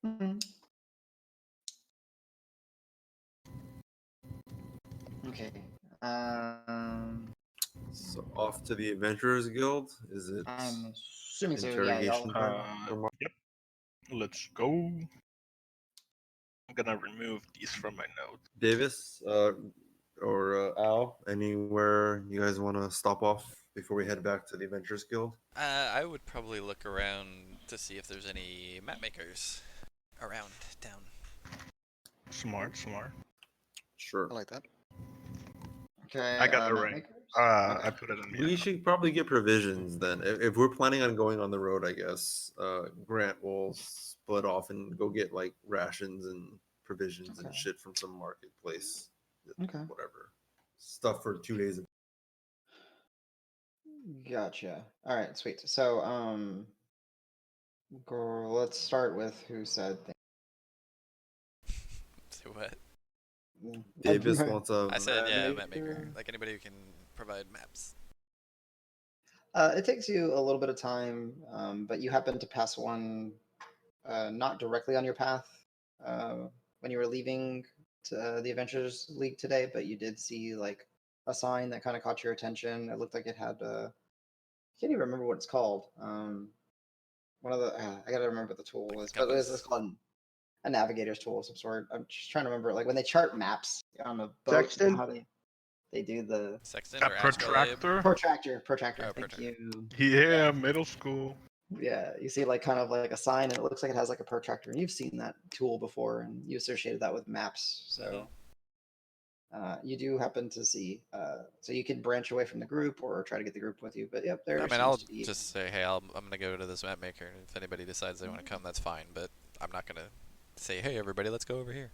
Mhm. Okay. So off to the Adventurers Guild. Is it I'm assuming so. Yeah. interrogation Y'all. time? Yep. Let's go. I'm gonna remove these from my notes. Davis or Al, anywhere you guys want to stop off before we head back to the Adventurers Guild? I would probably look around to see if there's any map makers around town. Smart. Sure. I like that. Okay. I got the map ring. makers? I put it in the We should probably get provisions then. If we're planning on going on the road, I guess Grant will split off and go get like rations and provisions and Okay. shit from some marketplace. Okay. Whatever stuff for 2 days. Gotcha. All right. Sweet. So let's start with who said things. Say what? Davis wants a. I said, yeah, map map maker. maker. Like anybody who can provide maps. It takes you a little bit of time, but you happen to pass one not directly on your path when you were leaving the Adventures League today, but you did see like a sign that kind of caught your attention. It looked like it had I can't even remember what it's called. One of the I gotta remember what the tool is, but it's called a navigator's tool of some sort. I'm just trying to remember, like when they chart maps on a boat, Sextant? how they do the Sextant A or astrolabe? protractor. protractor. Oh, Thank protractor. you. Yeah, middle school. Yeah, you see like kind of like a sign, and it looks like it has like a protractor, and you've seen that tool before, and you associated that with maps. So you do happen to see. So you can branch away from the group or try to get the group with you. But yep, there I mean, seems I'll to be. just say, hey, I'm gonna go to this map maker, and if anybody decides they want to come, that's fine. But I'm not gonna say, hey, everybody, let's go over here.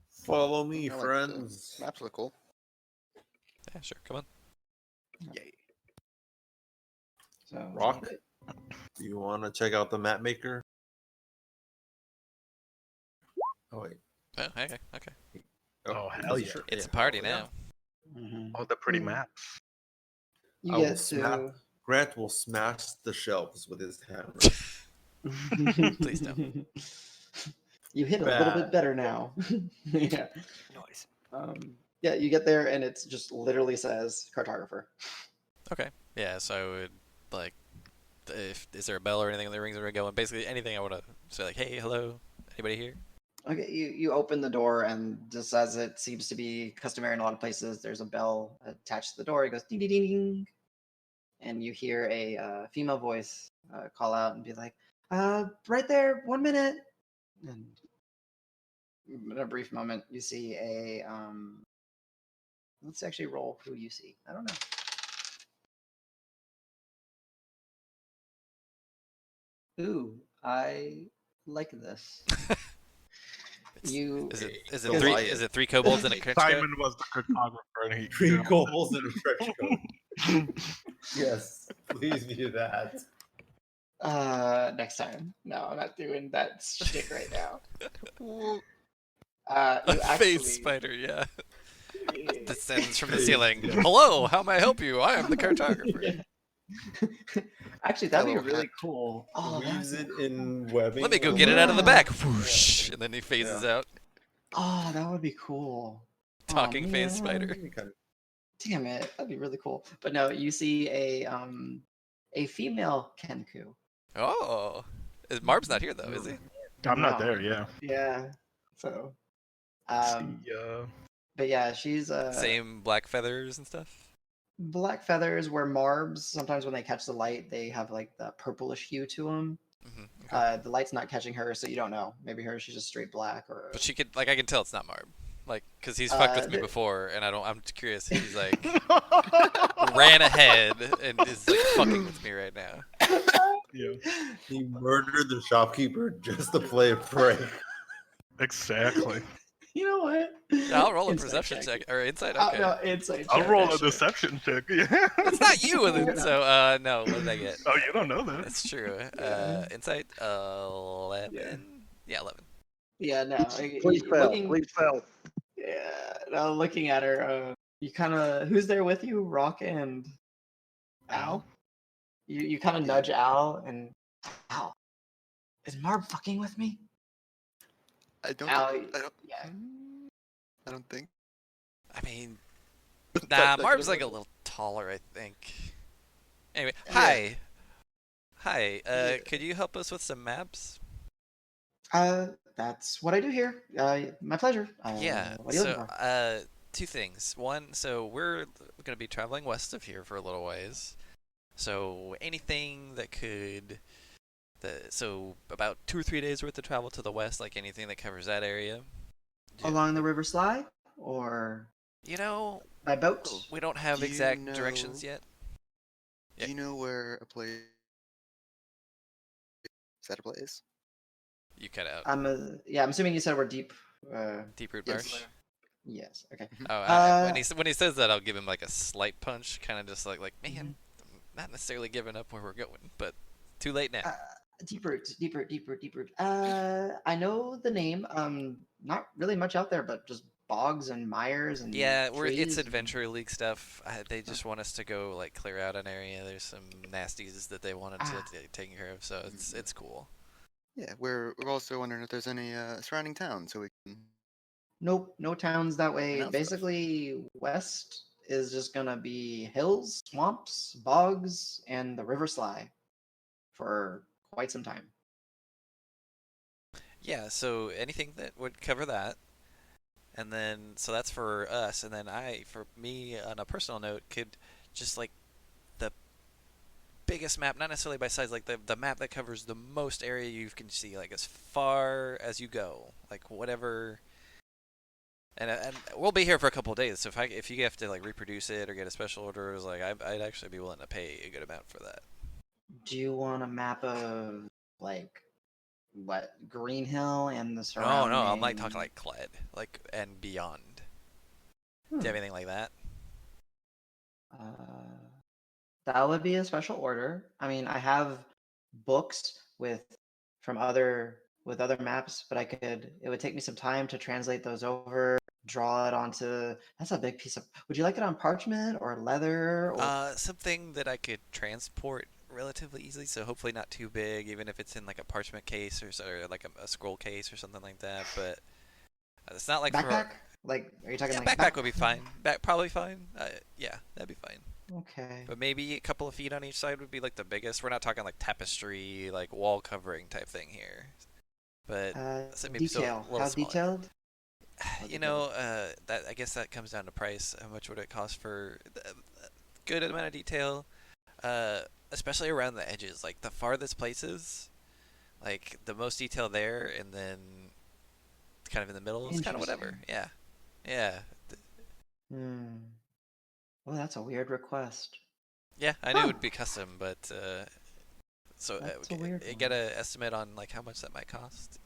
Follow me, I like friends. Maps look cool. Yeah, sure, come on. Yay. So Roque, do you want to check out the map maker? Oh wait. Oh, okay. Oh, hell yeah. It's a party now. Oh, the pretty maps. You I will get to. Grant will smash the shelves with his hammer. Please don't. You hit a little bit Bad. better now. Yeah. Nice. Yeah, you get there and it's just literally says cartographer. Okay. Yeah, so I would like, is there a bell or anything on the rings that are going? Basically anything I want to say, like, hey, hello, anybody here? Okay, you open the door and just as it seems to be customary in a lot of places, there's a bell attached to the door. It goes ding ding ding ding, and you hear a female voice call out and be like, right there, 1 minute. And in a brief moment, you see a let's actually roll who you see. I don't know. Ooh, I like this. You Is it Go three? ahead. Is it 3 kobolds and a trench coat? Simon was the cartographer, and he Three goals in a trench coat. Yes, please view that. Next time. No, I'm not doing that shtick right now. You A actually, face spider, yeah. Descends from the Face, ceiling. yeah. Hello, how may I help you? I am the cartographer. Actually, that'd be Hello, really hat. cool. Oh, Weaves that'd it be in webbing. Let me go or get it out of the back. Yeah. Whoosh, and then he phases out. Oh, that would be cool. Talking oh, phase man. spider. Kind of- Damn it, that'd be really cool. But no, you see a female Kenku. Oh, Marb's not here though, is he? I'm not No. there. Yeah. Yeah. So, See, but yeah, she's Same black feathers and stuff. black feathers. Where Marbs sometimes when they catch the light, they have like the purplish hue to them. Okay. The light's not catching her, so you don't know. Maybe she's just straight black, or But she could, like, I can tell it's not Marb, like, cause he's fucked with me the- before, and I'm curious. If he's like ran ahead and is like fucking with me right now. yeah. He murdered the shopkeeper just to play a prank. Exactly. You know what? I'll roll a Insight perception check or insight. Oh, Okay, no, insight I'll check, roll yeah, a sure. deception check. Yeah. it's not you with it. No. So no, what did I get? Oh, you don't know that. That's true. Yeah. Insight 11. Yeah, 11. Yeah, no. Please fail. Looking, Please fail. Yeah, no, looking at her, you kind of who's there with you? Roque and Al. You kind of nudge Al and Al. Is Marb fucking with me? I don't. Al, Yeah. I don't think. I mean, That- nah, that Marb's could've like a worked. little taller, I think. Anyway, Yeah. hi. Hi, Yeah. could you help us with some maps? That's what I do here. My pleasure. Yeah, What are you looking so, for? two things. One, so we're going to be traveling west of here for a little ways. So anything that could... So about 2 or 3 days worth of travel to the west, like anything that covers that area. Along the River Sly, or You know, by boat? we don't have Do you exact directions know- yet. Do you know where a place? Is that a place? You cut out. I'm assuming you said we're deep. Deep Root Yes. Marsh. Yes. Okay. Oh, when he says that, I'll give him like a slight punch, kind of just like man, I'm not necessarily giving up where we're going, but too late now. Deep root. I know the name. Not really much out there, but just bogs and mires and Yeah, it's trees. Adventure League stuff. They just want us to go like clear out an area. There's some nasties that they wanted to take care of, so it's cool. Yeah, we're also wondering if there's any surrounding towns so we can. Nope, no towns that way. Enough. Basically, west is just gonna be hills, swamps, bogs, and the River Sly for quite some time. Yeah, so anything that would cover that, and then so that's for us, and then for me on a personal note, could just like the biggest map, not necessarily by size, like the map that covers the most area you can see, like as far as you go, like whatever. And we'll be here for a couple of days, so if you have to like reproduce it or get a special order, it was like I'd actually be willing to pay a good amount for that. Do you want a map of like what Green Hill and the No, surrounding? no, I'm like talking like Cled, like and beyond. Do you have anything like that? That would be a special order. I mean, I have books with other maps, but it would take me some time to translate those over, draw it onto. That's a big piece of. Would you like it on parchment or leather? Or... Something that I could transport relatively easily, so hopefully not too big, even if it's in like a parchment case or like a scroll case or something like that. But it's not like backpack. Like, are you talking yeah, like backpack would be fine. Probably fine. Yeah, that'd be fine. Okay. But maybe a couple of feet on each side would be like the biggest. We're not talking like tapestry, like wall covering type thing here. But so maybe still detail. a little How smaller. detailed? You know, that I guess that comes down to price. How much would it cost for a good amount of detail? Especially around the edges, like the farthest places, like the most detail there, and then kind of in the middle is kind of whatever. Interesting. Yeah, yeah, Hmm. Well, that's a weird request. yeah. I knew it would be custom, but so That's a weird get one. an estimate on like how much that might cost.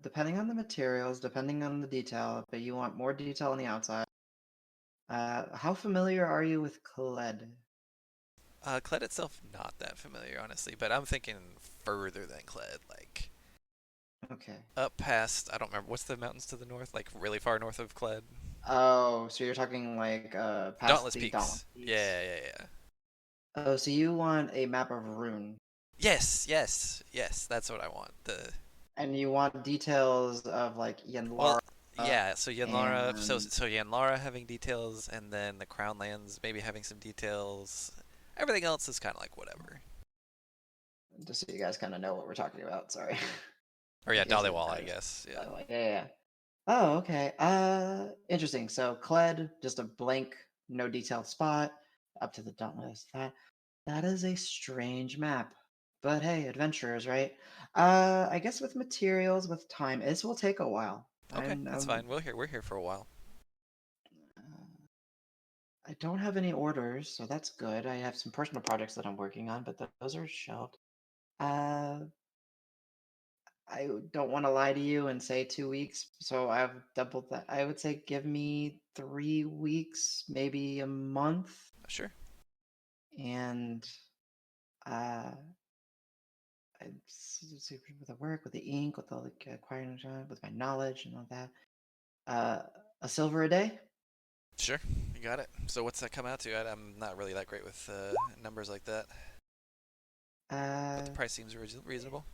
Depending on the materials, depending on the detail, but you want more detail on the outside. How familiar are you with Kled? Kled itself, not that familiar, honestly, but I'm thinking further than Kled, like Okay. up past. I don't remember what's the mountains to the north, like really far north of Kled. Oh, so you're talking like past Dauntless the Dauntless Peaks. Peaks. Yeah, yeah, yeah. Oh, so you want a map of Rune, Yes, yes, yes. That's what I want. and you want details of like Well, Yenlara yeah. So Yanlara, and so Yanlara having details, and then the Crown Lands maybe having some details. Everything else is kind of like whatever. just so you guys kind of know what we're talking about. Sorry. Or yeah, Yes, Daliwal, I yes. guess. Yeah. Yeah, yeah. Oh, okay. Interesting. So Kled, just a blank, no detailed spot up to the Dauntless. That is a strange map. But hey, adventurers, right? I guess with materials, with time, this will take a while. Okay, I'm, that's um, fine. We're here for a while. uh, I don't have any orders, so that's good. I have some personal projects that I'm working on, but those are shelved. Uh, I don't want to lie to you and say 2 weeks, so I've doubled that. I would say give me 3 weeks, maybe a month, Sure. and uh, with the work, with the ink, with the like acquiring, with my knowledge and all that. A silver a day. Sure. You got it. So what's that come out to? I'm not really that great with numbers like that, but Uh, the price seems reasonable.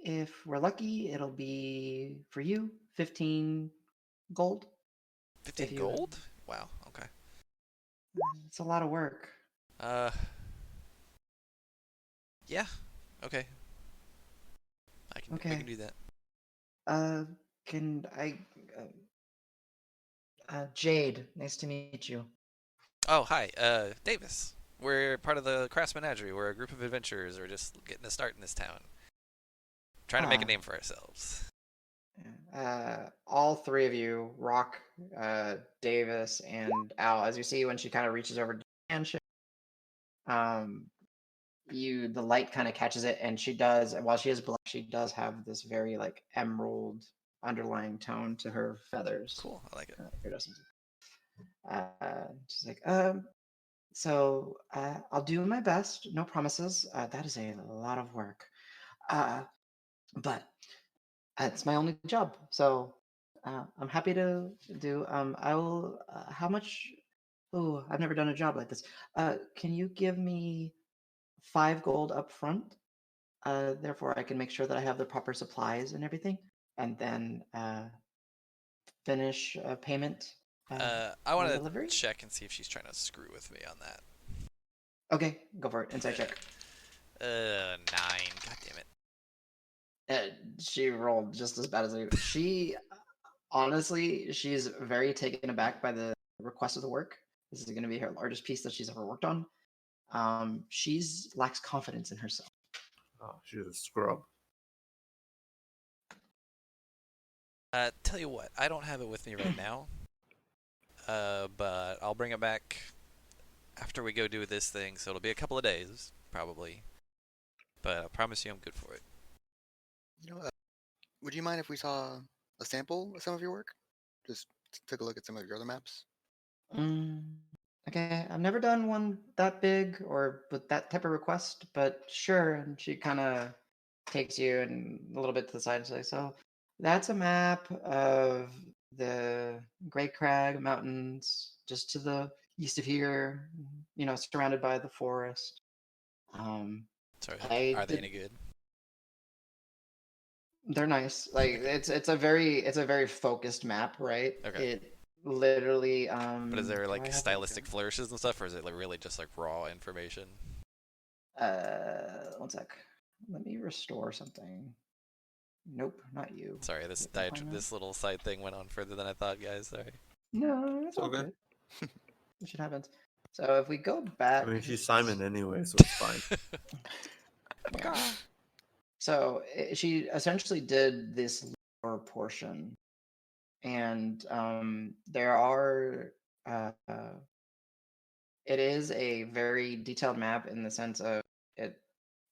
if we're lucky, it'll be for you 15 gold. If 15 you, gold? Wow. Okay. it's a lot of work. Uh. Yeah. Okay. We can Okay. do that. Uh, can I? Jade, nice to meet you. Oh, hi. Davis. We're part of the Crass Menagerie. We're a group of adventurers. We're just getting a start in this town. Trying to make a Ah, name for ourselves. all three of you, Roque, Davis, and Al, as you see when she kind of reaches over to the handshake, um, the light kind of catches it, and she does. While she is black, she does have this very like emerald underlying tone to her feathers. Cool. I like it. Iridescent. She's like, so I'll do my best. No promises. That is a lot of work. But it's my only job, so I'm happy to do. I will. How much? Oh, I've never done a job like this. Can you give me 5 gold up front? Therefore, I can make sure that I have the proper supplies and everything, and then finish payment I want on to delivery. check and see if she's trying to screw with me on that. Okay, go for it. Insight check. 9. God damn it. She rolled just as bad as I. She honestly, she's very taken aback by the request of the work. This is going to be her largest piece that she's ever worked on. She's lacks confidence in herself. Oh, she's a scrub. Tell you what, I don't have it with me right now. But I'll bring it back after we go do this thing, so it'll be a couple of days, probably. But I promise you I'm good for it. You know, would you mind if we saw a sample of some of your work? Just took a look at some of your other maps. Okay, I've never done one that big or with that type of request, but sure. And she kind of takes you and a little bit to the side and says, "So that's a map of the Great Crag Mountains, just to the east of here. Surrounded by the forest. Um, Sorry, I are they did. any good? They're nice. Like it's a very focused map, right? Okay. It literally But is there do I like have stylistic flourishes and stuff, or is it like really just like raw information? one sec. Let me restore something. Nope, not you. Sorry, Did I find that? this little side thing went on further than I thought, guys. Sorry. No, it's It's all all good. good. It should happen. So if we go I back, mean, she's Simon anyway, so it's fine. yeah. So she essentially did this lower portion, and there are. It is a very detailed map in the sense of it.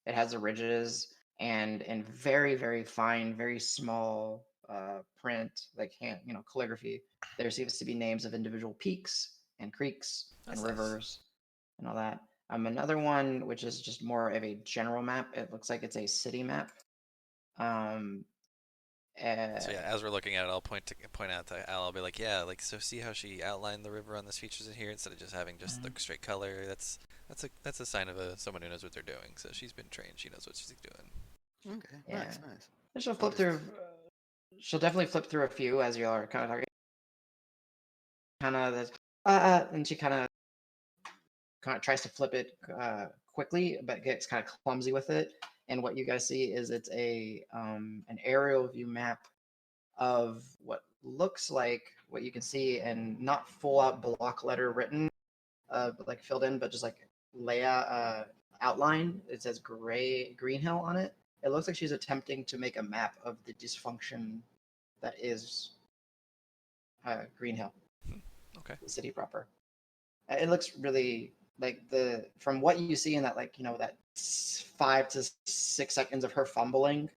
It has the ridges and in very very fine, very small print, like calligraphy. There seems to be names of individual peaks and creeks That's and nice. rivers and all that. Another one which is just more of a general map. It looks like it's a city map. Um, So yeah, as we're looking at it, I'll point out to Al. I'll be like, yeah, like so. See how she outlined the river on this features in here instead of just having just the straight color. That's a sign of someone who knows what they're doing. So she's been trained. She knows what she's doing. Okay, Yeah. nice, nice. And she'll I'll flip just- through. She'll definitely flip through a few as you are kind of talking. And she kind of tries to flip it quickly, but gets kind of clumsy with it. And what you guys see is it's an aerial view map of what looks like what you can see, and not full out block letter written, but like filled in, but just like layout outline. It says Green Hill on it. It looks like she's attempting to make a map of the dysfunction that is Green Hill. Okay. The city proper. It looks really like from what you see in that that 5 to 6 seconds of her fumbling,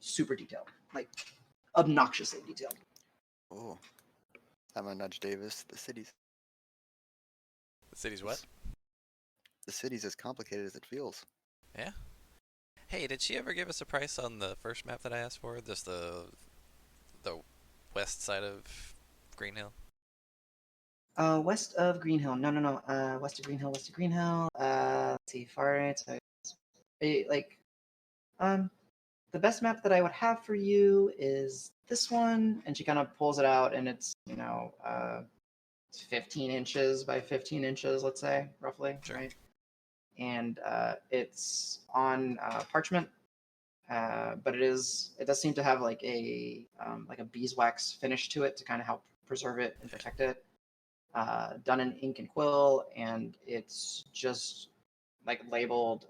super detailed, like obnoxiously detailed. Oh, I'm gonna nudge Davis. The city's what? The city's as complicated as it feels. Yeah. Hey, did she ever give us a price on the first map that I asked for? Just the west side of Green Hill? West of Green Hill. No. West of Green Hill. Let's see. Far right. So the best map that I would have for you is this one, and she kind of pulls it out, and it's 15 inches by 15 inches, let's say, roughly, Sure. right? And it's on parchment, but it does seem to have like a beeswax finish to it to kind of help preserve it and protect it. Done in ink and quill, and it's just like labeled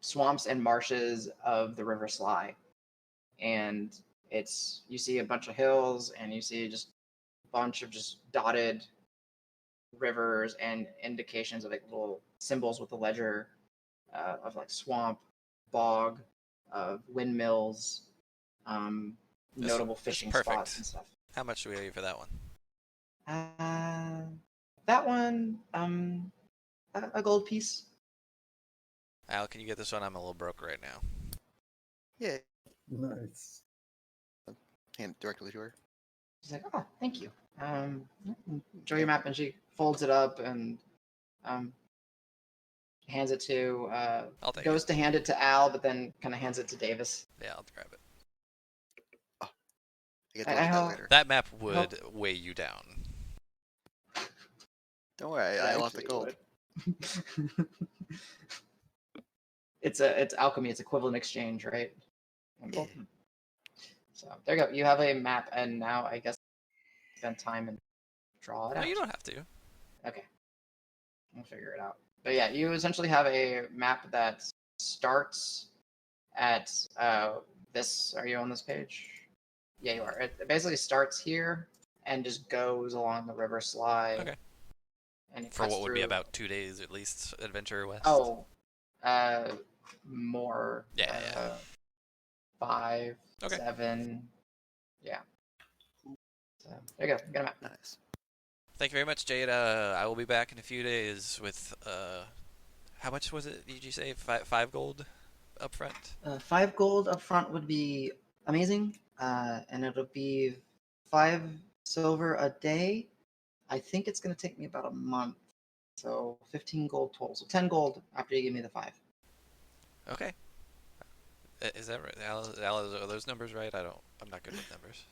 swamps and marshes of the River Sly, and you see a bunch of hills, and you see just a bunch of just dotted rivers and indications of like little symbols with the ledger of like swamp, bog, windmills, notable fishing spots perfect. and stuff. How much do we owe you for that one? That one, a gold piece. Al, can you get this one? I'm a little broke right now. Yeah, Nice. hand it directly to her. She's like, "Oh, thank you. Enjoy your map." And she folds it up and hands it to. I'll take Goes it. to hand it to Al, but then kind of hands it to Davis. Yeah, I'll grab it. I get to I look at that hope- later. That map would weigh you down. Don't worry, I lost the gold. It's alchemy. It's equivalent exchange, right? Yeah. So there you go. You have a map, and now I guess spend time and draw it No, out. you don't have to. Okay. We'll figure it out. But yeah, you essentially have a map that starts at this. Are you on this page? Yeah, you are. It basically starts here and just goes along the River Sly. Okay. And it For cuts what would be through- about 2 days at least, adventure west. Oh, more. Yeah. 5, Okay. 7. Yeah. So there you go. You got a map. Nice. Thank you very much, Jade. I will be back in a few days with how much was it? Did you say 5 gold up front? 5 gold up front would be amazing, and it'll be 5 silver a day. I think it's going to take me about a month, so 15 gold total. So 10 gold after you give me the 5. Okay. Is that right? Al, are those numbers right? I'm not good with numbers.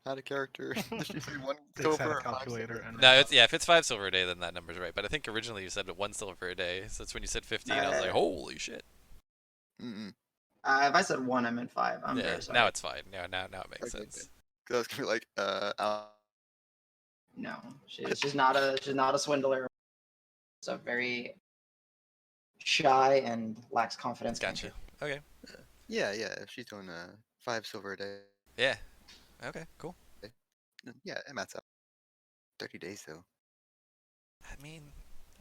Had a character. Did you say one Takes out silver a or 5 calculator silver? and No, if it's 5 silver a day, then that number's right. But I think originally you said 1 silver a day, so that's when you said 15. I was like, holy shit. Mm-mm. If I said 1, I meant 5. I'm Yeah, very sorry. now it's fine. Now it makes Okay, sense. Cause I was gonna be like, No, she's not a swindler. She's a very shy and lacks confidence. Gotcha. Okay. Yeah, if she's doing 5 silver a day, Yeah. Okay. Cool. then yeah, it mats out. 30 days though. I mean,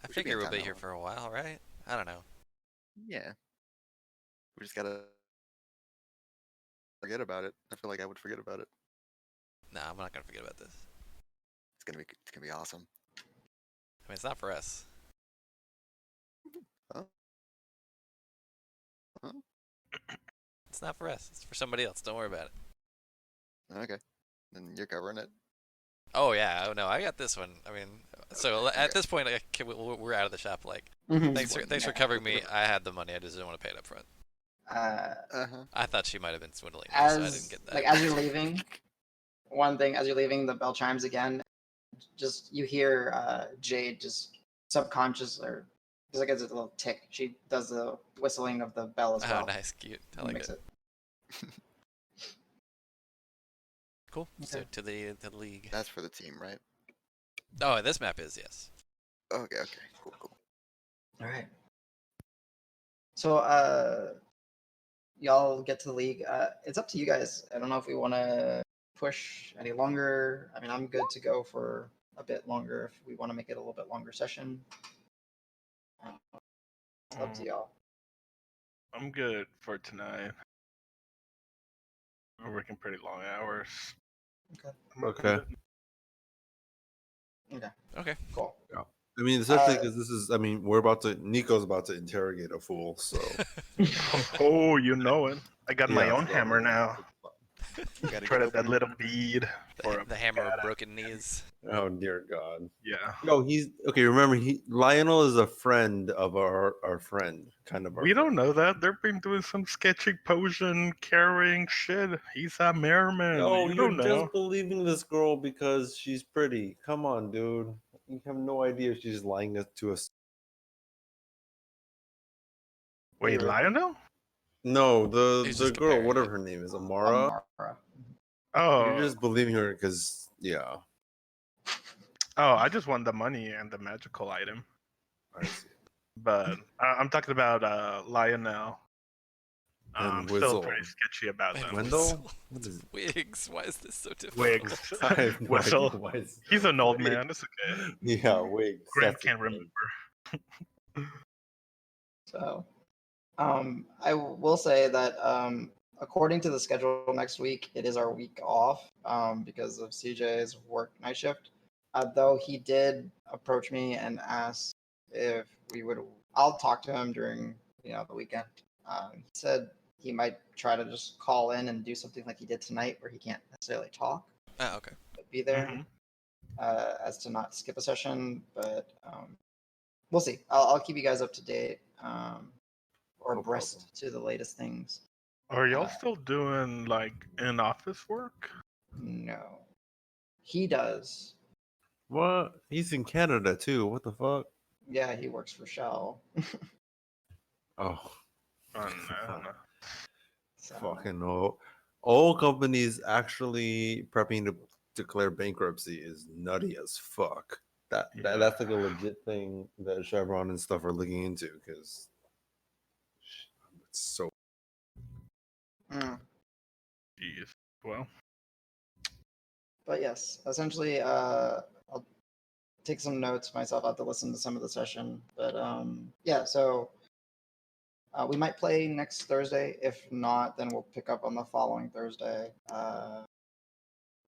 I We should be figure in we'll town be that here long. for a while, right? I don't know. Yeah. We just gotta forget about it. I feel like I would forget about it. No, I'm not gonna forget about this. It's gonna be awesome. I mean, it's not for us. Huh? Huh? It's not for us. It's for somebody else. Don't worry about it. Okay. Then you're covering it. Oh yeah. Oh no, I got this one. I mean, so at this point, we're out of the shop. Like, Mhm. thanks for covering me. I had the money. I just didn't want to pay it up front. Uh-huh. I thought she might have been swindling me, so I didn't As get that. like as you're leaving, one thing as you're leaving, the bell chimes again. Just you hear Jade just subconscious or just like it's a little tick. She does the whistling of the bell as well. Oh, nice, cute. I like Mix it. Cool. So Okay. to the league. That's for the team, right? Oh, this map is, yes. Okay. Cool. All right. So y'all get to the league. It's up to you guys. I don't know if we want to push any longer. I mean, I'm good to go for a bit longer if we want to make it a little bit longer session. It's up to y'all. I'm good for tonight. We're working pretty long hours. Okay. I'm Okay. Okay. Okay. Cool. I mean, especially because this is. I mean, Nico's about to interrogate a fool. So Oh, you know it. I got my Yeah, own so- hammer now. Gotta Try get that open. little bead for The hammer of broken knees. Oh dear God. Yeah. No, he's okay. Remember, Lionel is a friend of our friend, kind of. Our We don't friend. know that. They've been doing some sketchy potion carrying shit. He's a merman. No, you you're don't know. just believing this girl because she's pretty. Come on, dude. You have no idea she's lying to us. Wait, Anyway. Lionel? No, He's the just girl, comparing whatever it. her name is, Amara. Amara. Oh, You're just believing her because, yeah, I just want the money and the magical item. I see. But I'm talking about Lionel. And I'm still Whistle. pretty sketchy about And them. Wendell? What is it? Wigs. Why is this so difficult? Wigs. I have no Whistle. idea why it's- He's an old man. It's okay. Yeah, wigs. Grant that's can't it. remember. So, I will say that according to the schedule next week, it is our week off because of CJ's work night shift. Though he did approach me and ask if we would. I'll talk to him during the weekend. He said he might try to just call in and do something like he did tonight, where he can't necessarily talk, Oh, okay. but be there, Mhm. as to not skip a session. But we'll see. I'll keep you guys up to date. Or No abreast problem. to the latest things. Are y'all still doing like in office work? No. He does. What? He's in Canada too. What the fuck? Yeah, he works for Shell. Oh, Oh, no. So, fucking no. All companies actually prepping to declare bankruptcy is nutty as fuck. That's like a legit thing that Chevron and stuff are looking into because it's so. mm. Jeez. Well, But yes, essentially, I'll take some notes myself. I have to listen to some of the session. But yeah, so we might play next Thursday. If not, then we'll pick up on the following Thursday.